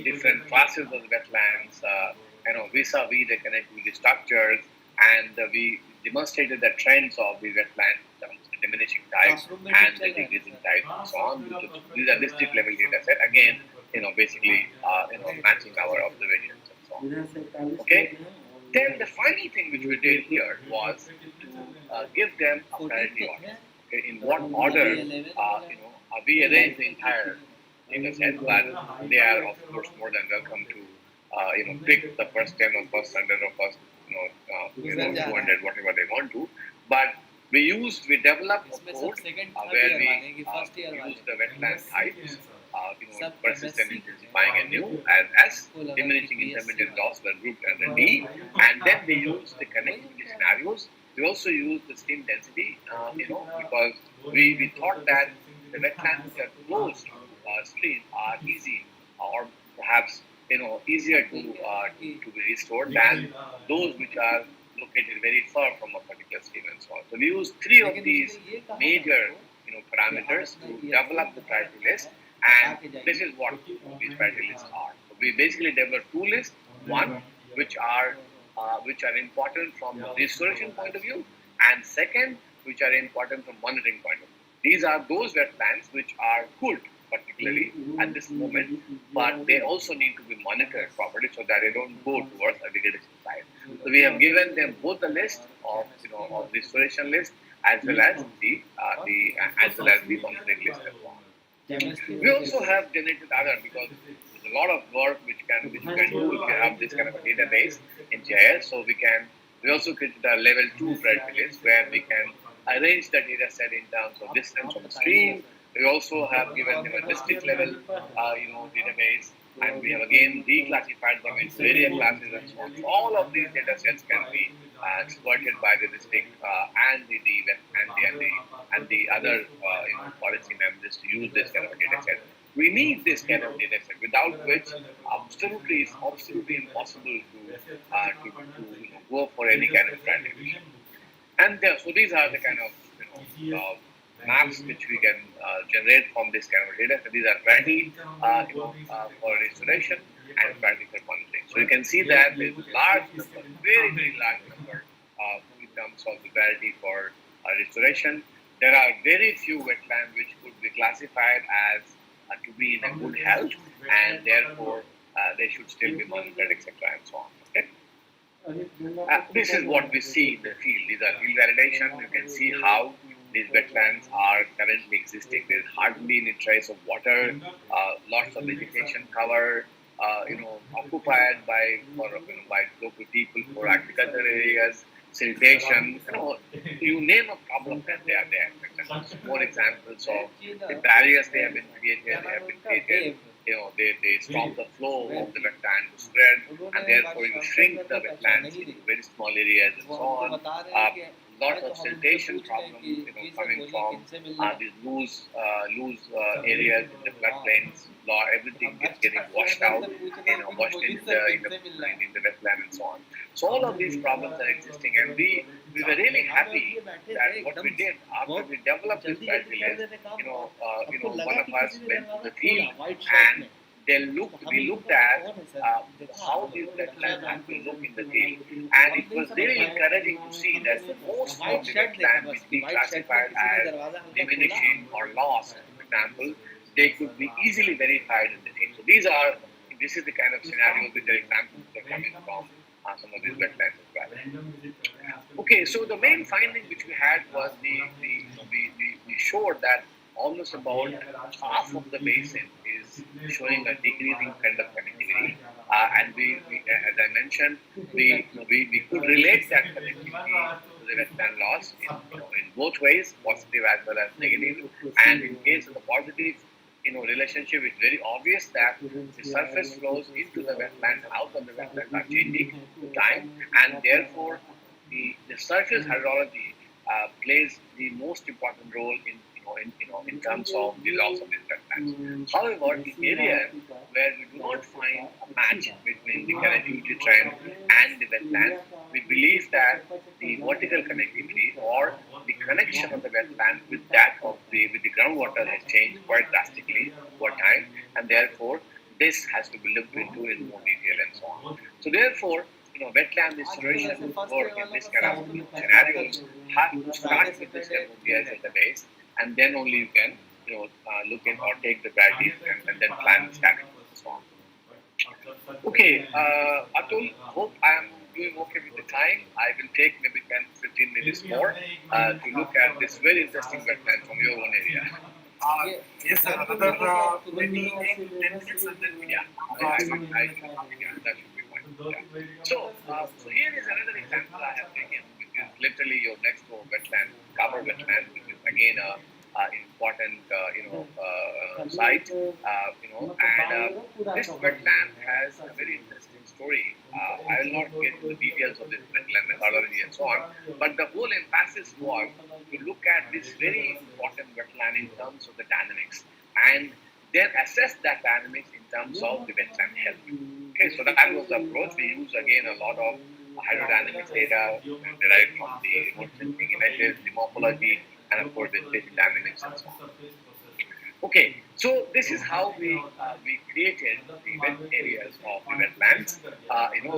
Speaker 2: different classes of wetlands, vis-a-vis the connectivity structures, and we demonstrated the trends of the wetland diminishing types and the decreasing types and so on. These are district level data set. Again, basically matching our observations and so on. Okay. Then the final thing which we did here was to give them a priority order. Okay, in what order, we arrange the entire data set, but they are of course more than welcome to pick the first 10 or first 100 or first 200, whatever they want to. But we developed a code where we use the wetland types. Persistent, intensifying, and new, as diminishing, intermittent loss were grouped under D, and then they use the connectivity scenarios. We also use the stream density, because we thought that the wetlands which are close to stream are easy, or perhaps easier to be restored than those which are located very far from a particular stream and so on. So we use three of these major parameters to develop the priority list. And this is what these priority lists are. So we basically develop two lists. One, which are important from the restoration point of view, and second, which are important from monitoring point of view. These are those wetlands which are good, particularly at this moment, but they also need to be monitored properly so that they don't go towards a degradation side. So we have given them both the list of restoration list as well as the monitoring list as well. We also have generated other, because there's a lot of work which you can do if you have this kind of a database in GIS. So we also created a level 2 priority list where we can arranged the data set in terms of distance from the stream. We also have given them a district level, database, and we have again declassified them into area classes and so on. So all of these data sets can be exploited by the district and the other policy members to use this kind of data set. We need this kind of data set, without which absolutely impossible to go for any kind of strategy. And so these are the kind of maps which we can generate from this kind of data. So these are ready for restoration and ready for monitoring. So you can see that there is a large number, very large number in terms of the variety for restoration. There are very few wetlands which could be classified as to be in a good health, and therefore they should still be monitored, etc. and so on. Okay? This is what we see in the field. These are field validation. You can see how these wetlands are currently existing. There is hardly any trace of water, lots of vegetation cover, occupied by local people for agricultural areas, siltation. You name a problem and they are there. More examples of the barriers they have been created. They stop the flow of the wetland to spread, and therefore you shrink the wetlands into very small areas and so on. Lots of siltation problems, coming from these loose areas in the floodplains. Everything is getting washed out, washed in the wetland and so on. So all of these problems are existing, and we were really happy that what we did after we developed this belt village. One of us went to the field and we looked at how these wetlands have to look in the field, and it was really encouraging to see that most of the wetlands which we classified as diminishing or lost, for example, they could be easily verified in the field. So this is the kind of scenario which are examples that are coming from some of these wetlands as well. Okay, so the main finding which we had was we showed that almost about half of the basin is showing a decreasing trend of connectivity, and as I mentioned, we could relate that connectivity to the wetland loss in both ways, positive as well as negative. And in case of the positive, relationship, it's very obvious that the surface flows into the wetland, out of the wetland are changing with time, and therefore the surface hydrology plays the most important role in terms of the loss of these wetlands. However, in areas where we do not find a match between the connectivity trend and the wetland, we believe that the vertical connectivity or the connection of the wetland with that of the groundwater has changed quite drastically over time, and therefore this has to be looked into in more detail and so on. So therefore, wetland restoration work in this kind of scenarios have to start with this MOPS at the base, and then only you can look at or take the varieties and then plan scattering and so on. Okay, Atul, hope I am doing okay with the time. I will take maybe 10-15 minutes more to look at this very interesting wetland from your own area.
Speaker 1: Yes, sir. Another 10 minutes and then
Speaker 2: that should be fine. Yeah. So here is another example I have taken, which is literally your next door wetland, cover wetland, which is again a important site, and this wetland has a very interesting story. I will not get into the details of this wetland methodology and so on, but the whole emphasis was to look at this very important wetland in terms of the dynamics, and then assess that dynamics in terms of the wetland health. Okay, so that was the approach. We used again a lot of hydrodynamics data derived from the remote sensing images, the morphology, and of course the basic dynamics and so on. Okay, so this is how we created the wet areas of the wetlands.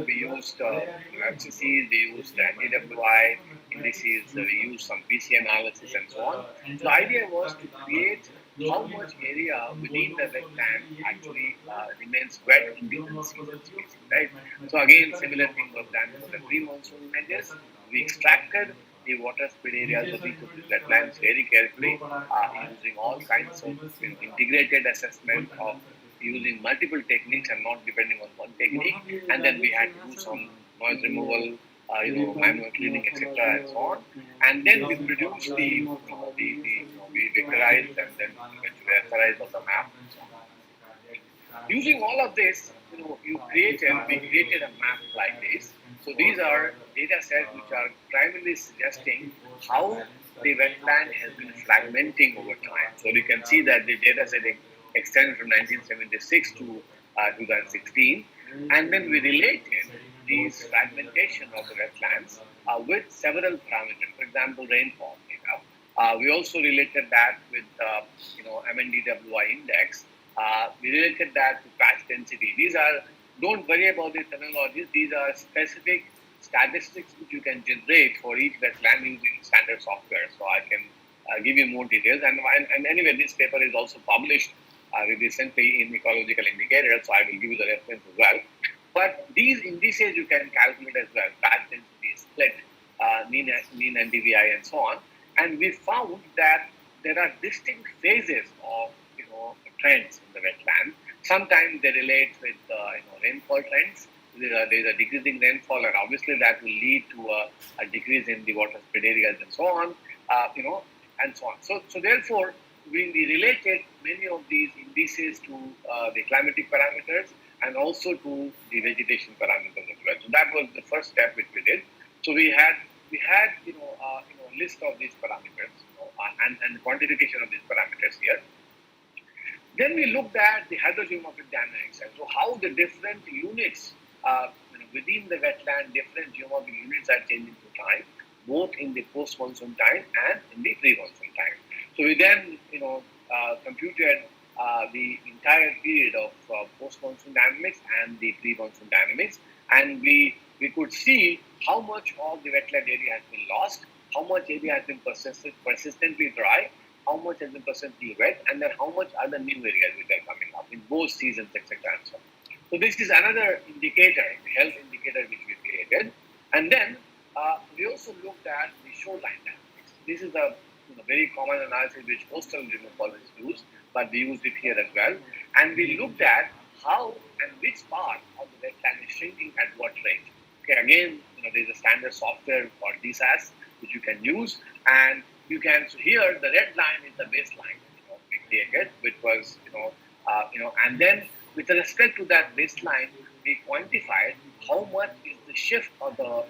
Speaker 2: We used FCCs, we used NDWI indices, we used some PC analysis and so on. The idea was to create how much area within the wetland actually remains wet in different seasons, right? So again, similar thing was done for the pre-monsoon images. We extracted the water spread areas of these wetlands very carefully, using all kinds of integrated assessment of using multiple techniques and not depending on one technique. And then we had to do some noise removal, manual cleaning, etc., and so on. And then we produce we vectorize and then eventually rasterize on the map. Using all of this, we created a map like this. So these are data sets which are primarily suggesting how the wetland has been fragmenting over time. So you can see that the data set extends from 1976 to 2016. And then we related these fragmentation of the wetlands with several parameters. For example, rainfall data. We also related that with MNDWI index. We related that to patch density. These are, don't worry about the terminologies, these are specific statistics which you can generate for each wetland using standard software. So I can give you more details. And anyway, this paper is also published recently in Ecological Indicators, so I will give you the reference as well. But these indices you can calculate as well, patch density, split, mean NDVI, and so on. And we found that there are distinct phases of trends in the wetland. Sometimes they relate with rainfall trends. There is a decreasing rainfall, and obviously that will lead to a decrease in the water spread areas and so on. And so on. So therefore, we related many of these indices to the climatic parameters and also to the vegetation parameters as well. So that was the first step which we did. So we had a list of these parameters and quantification of these parameters here. Then we looked at the hydrogeomorphic dynamics, and so how the different units within the wetland, different geomorphic units are changing through time, both in the post-monsoon time and in the pre-monsoon time. So we then computed the entire period of post-monsoon dynamics and the pre-monsoon dynamics, and we could see how much of the wetland area has been lost, how much area has been persistently dry, how much has been persistently wet, and then how much are the new areas which are coming up in both seasons, etc. and so on. So this is another indicator, the health indicator which we created. And then we also looked at the shoreline dynamics. This is a very common analysis which coastal geomorphologists use, but we used it here as well. And we looked at how and which part of the wetland is shrinking at what rate. Okay, again, there's a standard software called DSAS which you can use, and you can. So here the red line is the baseline we created, which was and then with respect to that baseline, we quantified how much is the shift of the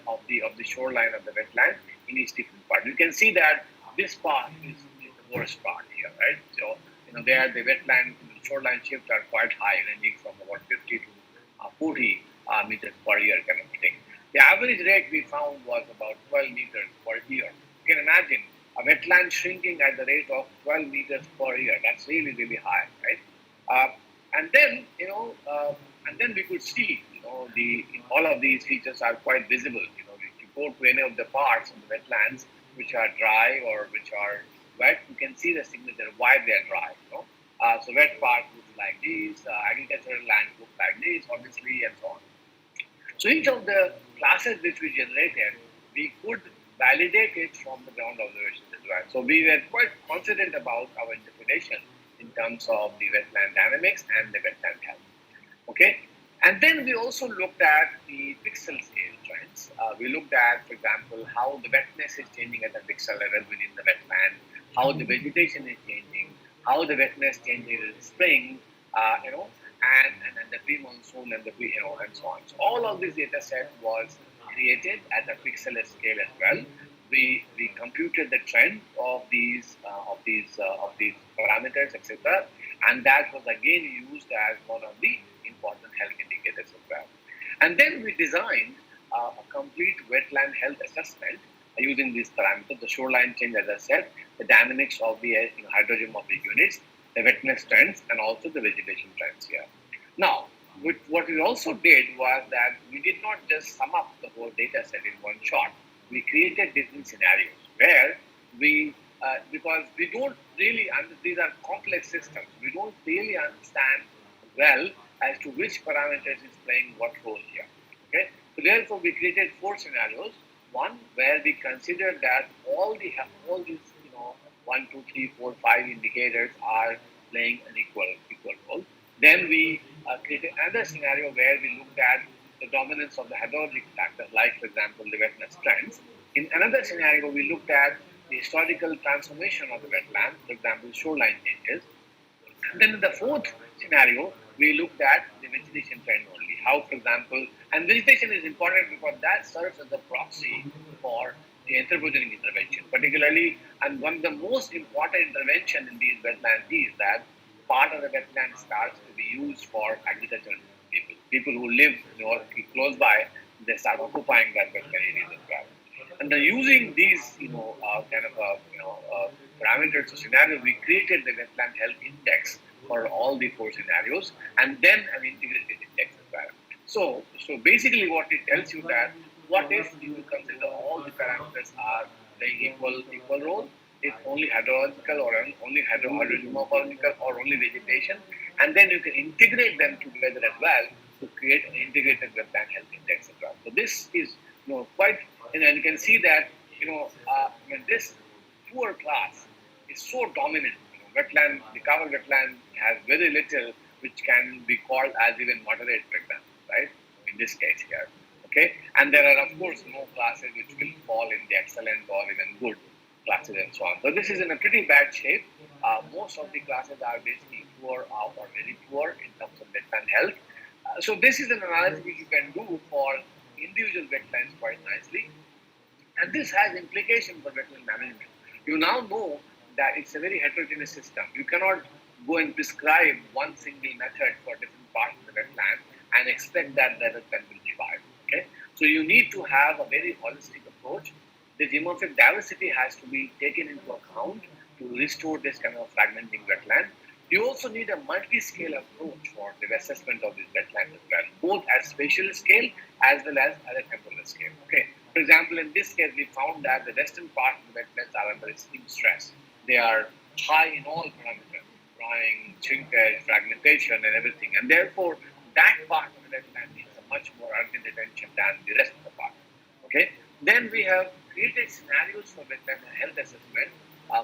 Speaker 2: shoreline of the wetland in each different part. You can see that this part is the worst part here, right? So there the wetland shoreline shifts are quite high, ranging from about 50 to 40 meters per year kind of thing. The average rate we found was about 12 meters per year. You can imagine a wetland shrinking at the rate of 12 meters per year. That's really, really high, right? And then we could see, all of these features are quite visible. If you go to any of the parts of the wetlands which are dry or which are wet, you can see the signature why they are dry. So wet part looks like this, agricultural land looks like this, obviously, and so on. So each of the classes which we generated, we could validate it from the ground observations as well. So we were quite confident about our interpretation in terms of the wetland dynamics and the wetland health. Okay, and then we also looked at the pixel scale trends. We looked at, for example, how the wetness is changing at the pixel level within the wetland, how the vegetation is changing, how the wetness changes in the spring, and the pre-monsoon and and so on. So all of this data set was created at the pixel scale as well. We computed the trend of these parameters, etc., and that was again used as one of the important health indicators as well. And then we designed a complete wetland health assessment using these parameters: the shoreline change, as I said, the dynamics of the hydrogeomorphic units, the wetness trends, and also the vegetation trends here. Now, what we also did was that we did not just sum up the whole data set in one shot. We created different scenarios where because we don't really these are complex systems, we don't really understand well as to which parameters is playing what role here. Okay, so therefore we created 4 scenarios. One where we considered that all these 1, 2, 3, 4, 5 indicators are playing an equal role. Then we created another scenario where we looked at the dominance of the hydrologic factors, like, for example, the wetness trends. In another scenario, we looked at the historical transformation of the wetland, for example, shoreline changes. And then in the fourth scenario, we looked at the vegetation trend only. How, for example, and vegetation is important because that serves as a proxy for the anthropogenic intervention, particularly, and one of the most important intervention in these wetlands is that part of the wetland starts to be used for agricultural people. People who live close by, they start occupying that wetland areas as well. And then using these, parameters or scenarios, we created the wetland health index for all the four scenarios, and then an integrated index as well. So basically, what it tells you that what if you consider all the parameters are playing equal role, if only hydrological or only hydrogeomorphological or only vegetation, and then you can integrate them together as well to create an integrated wetland health index as well. So this is quite, and you can see that when this poor class is so dominant, wetland, the cover wetland has very little which can be called as even moderate wetland, right? In this case here, okay. And there are of course no classes which will fall in the excellent or even good classes and so on. So this is in a pretty bad shape. Most of the classes are basically poor or very poor in terms of wetland health. So this is an analysis which you can do for individual wetlands quite nicely. And this has implications for wetland management. You now know that it's a very heterogeneous system. You cannot go and prescribe one single method for different parts of the wetland and expect that the wetland will survive. Okay? So you need to have a very holistic approach. The geomorphic diversity has to be taken into account to restore this kind of fragmenting wetland. You also need a multi-scale approach for the assessment of these wetlands as well, both at spatial scale as well as at a temporal scale. Okay. For example, in this case, we found that the western part of the wetlands are under extreme stress. They are high in all parameters, drying, shrinkage, fragmentation, and everything. And therefore, that part of the wetland needs a much more urgent attention than the rest of the part. Okay. Then we have created scenarios for wetland health assessment,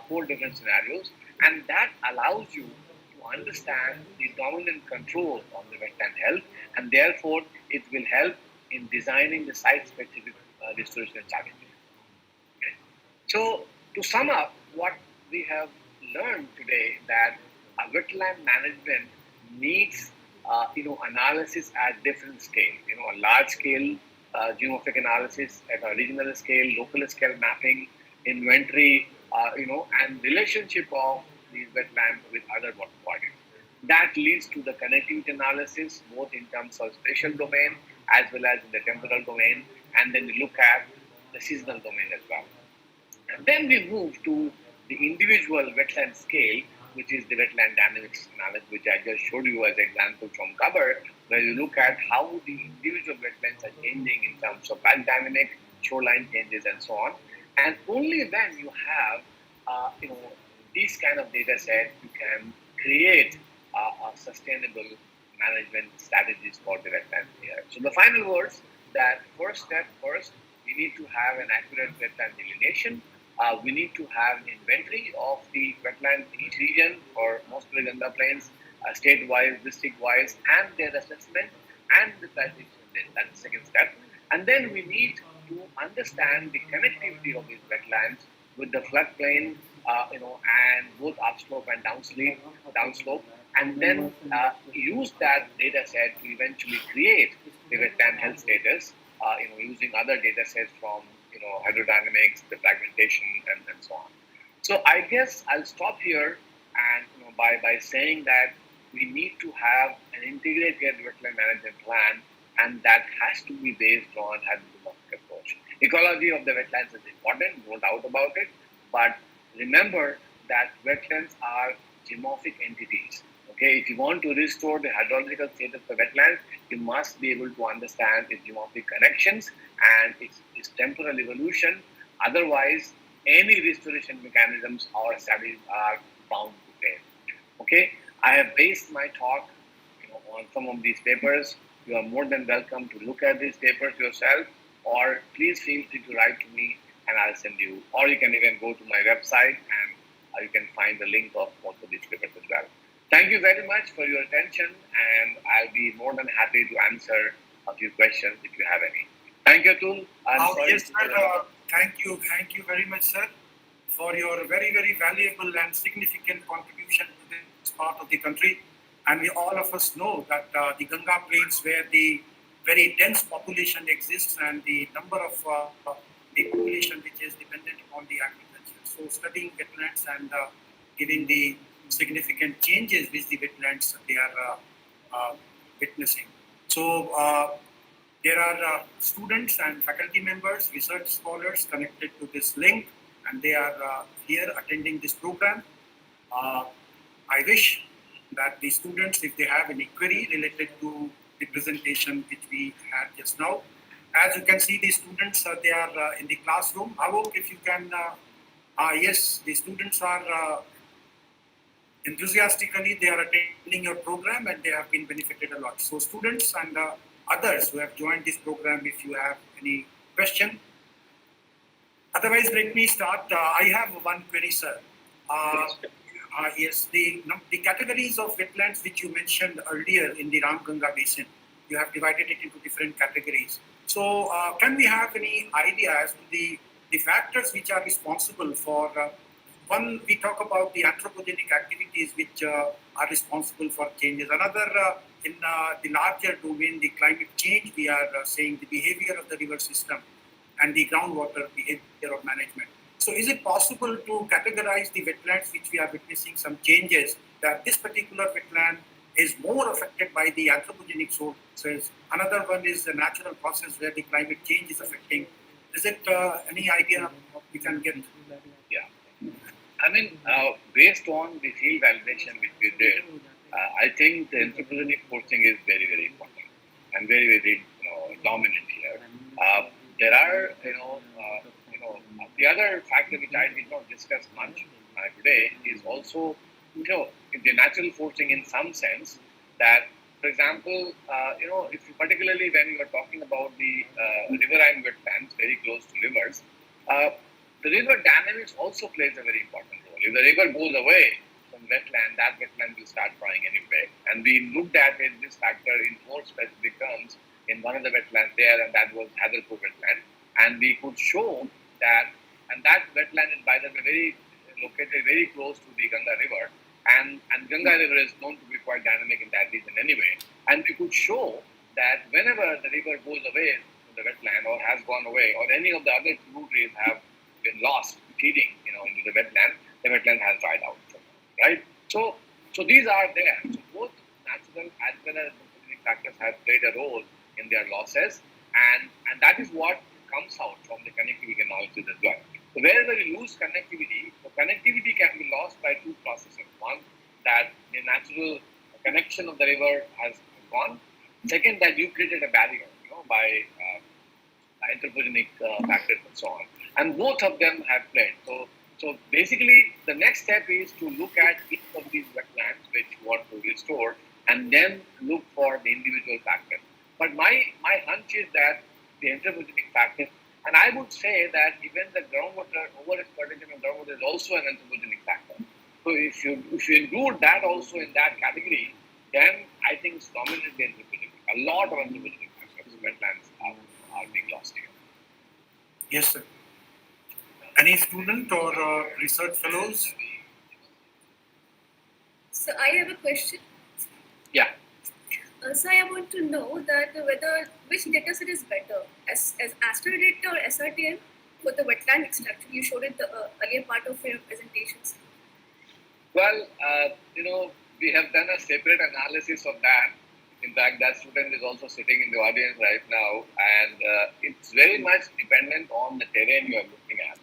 Speaker 2: 4 different scenarios, and that allows you to understand the dominant control on the wetland health, and therefore it will help in designing the site-specific restoration strategy. Okay. So to sum up, what we have learned today that wetland management needs analysis at different scales. A large scale geomorphic analysis at a regional scale, local scale mapping, inventory, and relationship of these wetlands with other water bodies. That leads to the connectivity analysis, both in terms of spatial domain as well as in the temporal domain, and then we look at the seasonal domain as well. And then we move to the individual wetland scale, which is the wetland dynamics analysis, which I just showed you as an example from cover, where you look at how the individual wetlands are changing in terms of bank dynamic, shoreline changes, and so on. And only when you have, these kind of data sets, you can create a sustainable management strategies for the wetlands here. So the final words that first, we need to have an accurate wetland delineation. We need to have an inventory of the wetlands in each region or most of the Ganga plains, state-wise, district-wise, and their assessment and the classification. That's the second step. And then we need to understand the connectivity of these wetlands with the floodplain, and both upslope and downslope, and then use that data set to eventually create the wetland health status, using other data sets from hydrodynamics, the fragmentation, and so on. So I guess I'll stop here and by saying that we need to have an integrated wetland management plan, and that has to be based on a geomorphic approach. Ecology of the wetlands is important, no doubt about it, but remember that wetlands are geomorphic entities. Okay, if you want to restore the hydrological status of wetlands, you must be able to understand its geomorphic connections and its temporal evolution. Otherwise, any restoration mechanisms or studies are bound to fail. Okay, I have based my talk, on some of these papers. You are more than welcome to look at these papers yourself, or please feel free to write to me and I'll send you. Or you can even go to my website and you can find the link of most of these papers as well. Thank you very much for your attention, and I'll be more than happy to answer a few questions if you have any. Thank you, Atul. I'm sorry.
Speaker 1: Yes, sir. Thank you very much, sir, for your very, very valuable and significant contribution to this part of the country. And we all of us know that the Ganga plains, where the very dense population exists, and the number of the population which is dependent upon the agriculture. So, studying wetlands and giving the significant changes which the wetlands they are witnessing. So. There are students and faculty members, research scholars connected to this link, and they are here attending this program. I wish that the students, if they have any query related to the presentation which we had just now, as you can see, the students they are in the classroom. Avok, if you can, yes, the students are enthusiastically they are attending your program and they have been benefited a lot. So students and others who have joined this program, if you have any question. Otherwise, let me start. I have one query, sir. Yes, the categories of wetlands which you mentioned earlier in the Ram-Ganga basin, you have divided it into different categories. So can we have any idea as to the factors which are responsible for one, we talk about the anthropogenic activities which are responsible for changes. Another, in the larger domain, the climate change, we are saying the behavior of the river system and the groundwater behavior of management. So is it possible to categorize the wetlands which we are witnessing some changes, that this particular wetland is more affected by the anthropogenic sources? Another one is the natural process where the climate change is affecting. Is it any idea we can get?
Speaker 2: Yeah. I mean, based on the field validation which we did, I think the anthropogenic forcing is very, very important and very, very dominant here. There are, the other factor which I did not discuss much today is also, the natural forcing in some sense that, for example, if you particularly when you are talking about the riverine wetlands very close to rivers, the river dynamics also plays a very important role. If the river goes away from wetland, that wetland will start drying anyway. And we looked at this factor in more specific terms in one of the wetlands there, and that was Hadarpur wetland. And we could show that, and that wetland is by the way located very close to the Ganga river. And Ganga river is known to be quite dynamic in that region anyway. And we could show that whenever the river goes away from the wetland or has gone away, or any of the other tributaries have been lost feeding into the wetland has dried out, right? So these are there. So both natural as well as anthropogenic factors have played a role in their losses, and that is what comes out from the connectivity analysis as well. So wherever you lose connectivity, the connectivity can be lost by two processes. One, that the natural connection of the river has gone. Second, that you created a barrier, by anthropogenic factors and so on. And both of them have played. So basically, the next step is to look at each of these wetlands which you want to restore, and then look for the individual factors. But my hunch is that the anthropogenic factors, and I would say that even the groundwater, over-exploitation of groundwater is also an anthropogenic factor. So if you include that also in that category, then I think it's dominantly anthropogenic. A lot of anthropogenic factors, wetlands are being lost here.
Speaker 1: Yes, sir. Any student or research fellows?
Speaker 3: So I have a question.
Speaker 2: Yeah.
Speaker 3: So I want to know that which data set is better, as Astro data or SRTM for the wetland extraction. You showed it the earlier part of your presentations.
Speaker 2: Well, we have done a separate analysis of that. In fact, that student is also sitting in the audience right now, and it's very much dependent on the terrain you are looking at.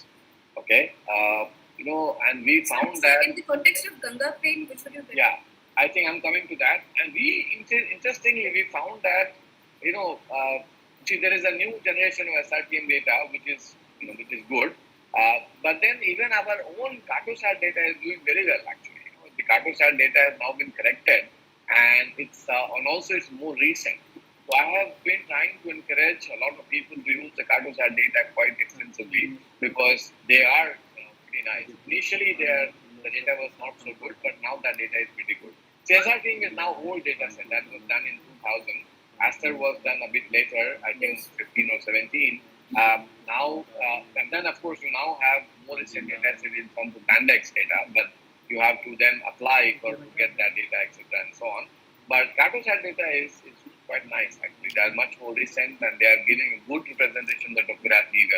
Speaker 2: Okay, and we found that
Speaker 3: in the context of Ganga plain, which would you better?
Speaker 2: Yeah, I think I'm coming to that. And interestingly, we found that, there is a new generation of SRTM data, which is good. But then even our own Cartosat data is doing very well, actually. The Cartosat data has now been corrected, and and also it's more recent. So I have been trying to encourage a lot of people to use the Cartosat data quite extensively, because they are pretty nice. Initially, the data was not so good, but now that data is pretty good. CSRTM is now old data set that was done in 2000, Aster was done a bit later, I think
Speaker 3: Yes.
Speaker 2: 15 or 17. Now, and then of course you now have more recent data series from the Pandex data, but you have to then apply for to get that data, etc. and so on. But Cartosat data is quite nice actually. They are much more recent and they are giving a good representation of the topography.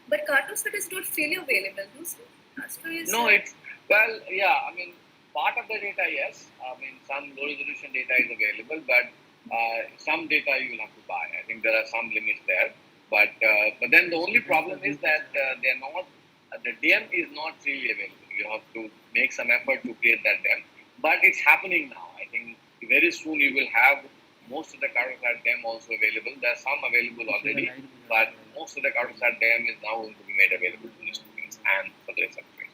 Speaker 3: But Cartosat is not freely available, no, sir? Aster is.
Speaker 2: No, it's well, yeah. I mean, part of the data, yes. I mean, some low resolution data is available, but some data you will have to buy. I think there are some limits there. But then the only problem is that they are not. The DM is not freely available. You have to make some effort to create that DM. But it's happening now. I think very soon you will have most of the Cartosat DM also available. There are some available already, but most of the Cartosat DM is now going to be made available to the students and for the researchers.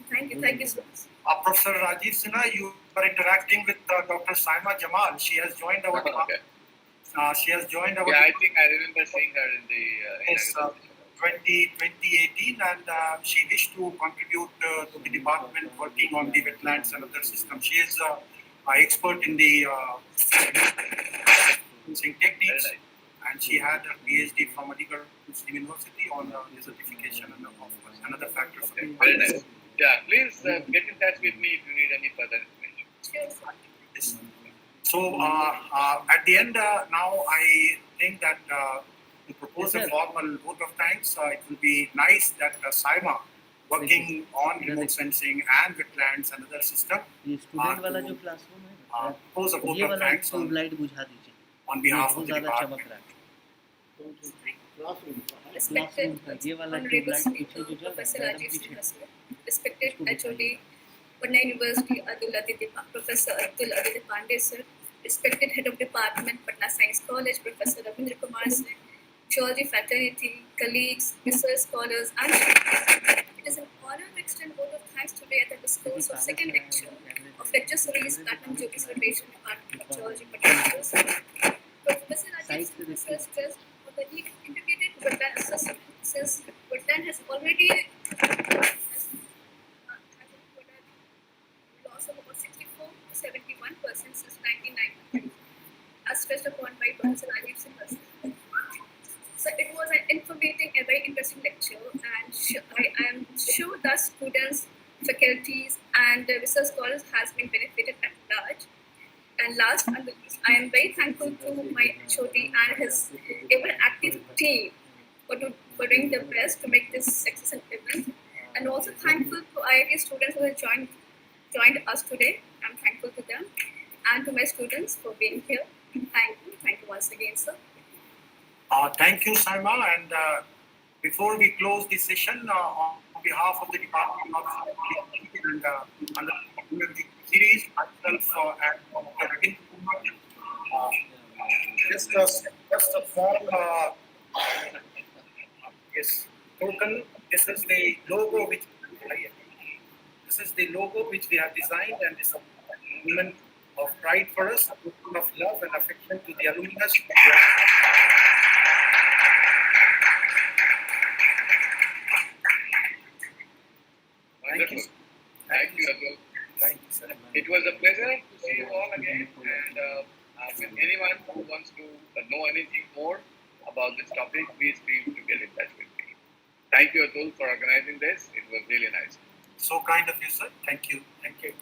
Speaker 3: Thank you so much.
Speaker 1: Professor Rajeev Sinha, you are interacting with Dr. Saima Jamal. She has joined our
Speaker 2: Okay.
Speaker 1: She has joined our
Speaker 2: Yeah, I think I remember seeing her in the
Speaker 1: yes, 2018, and she wished to contribute to the department working on the wetlands and other systems. She is an expert in the sensing techniques,
Speaker 2: Very
Speaker 1: and she had a PhD from Aligarh Muslim University on desertification and of course another factors.
Speaker 2: Okay, very nice. Yeah, please get in touch with me if you need any further information.
Speaker 3: Sure, sir.
Speaker 1: Yes. So at the end, now I think that to propose a formal vote of thanks, it will be nice that Saima, working on remote sensing and wetlands and other system,
Speaker 4: ये student वाला जो classroom है ना,
Speaker 1: propose a vote
Speaker 4: ये
Speaker 1: of
Speaker 4: वाला
Speaker 1: thanks
Speaker 4: tubelight बुझा दीजिए,
Speaker 1: on
Speaker 4: ये
Speaker 1: behalf
Speaker 4: बहुत
Speaker 1: of the
Speaker 4: ज़्यादा
Speaker 1: department.
Speaker 4: चमक रहा है।
Speaker 3: Respected
Speaker 4: क्लासरूम का ये वाला
Speaker 3: Honorable
Speaker 4: ट्यूबलाइट पीछे
Speaker 3: Speaker,
Speaker 4: जो जल रहा
Speaker 3: Professor
Speaker 4: है, एकदम
Speaker 3: Rajeev
Speaker 4: पीछे।
Speaker 3: Sinha, sir. Respected
Speaker 4: इसको
Speaker 3: HOD,
Speaker 4: दिखाइए।
Speaker 3: Patna University, Professor Atul Aditya Pandey, sir. Respected Head of Department, Patna Science College, Professor Ravindra Kumar, sir. Geology fraternity, colleagues, research scholars, and students. It is an honor to extend a vote of thanks today at the discourse of second lecture of lecture series Platinum Jubilee Celebration Department of Geology, Patna University. Professor Rajeev Sinha stressed on the need of integrated wetland assessment since wetland has already has recorded loss of about 64 to 71% since 1990, as stressed upon by Professor Rajeev Sinha. So it was an informative and very interesting lecture, and I am sure that students, faculties, and research scholars has been benefited at large. And last but not least, I am very thankful to my HOD and his ever active team for doing their best to make this successful event. And also thankful to IIT students who have joined us today. I'm thankful to them and to my students for being here. Thank you once again, sir.
Speaker 1: Thank you, Saima. And before we close this session, on behalf of the Department of and under the series, myself and Dr. Rajeev Kumar, just a small yes, token. This is the logo which we have designed, and this is a moment of pride for us, a token of love and affection to the alumnus.
Speaker 2: Wonderful. Thank you, Atul.
Speaker 1: Thank you, sir.
Speaker 2: It was a pleasure to see you all again. And with anyone who wants to know anything more about this topic, please feel to get in touch with me. Thank you, Atul, for organizing this. It was really nice.
Speaker 1: So kind of you, sir. Thank you. Thank you.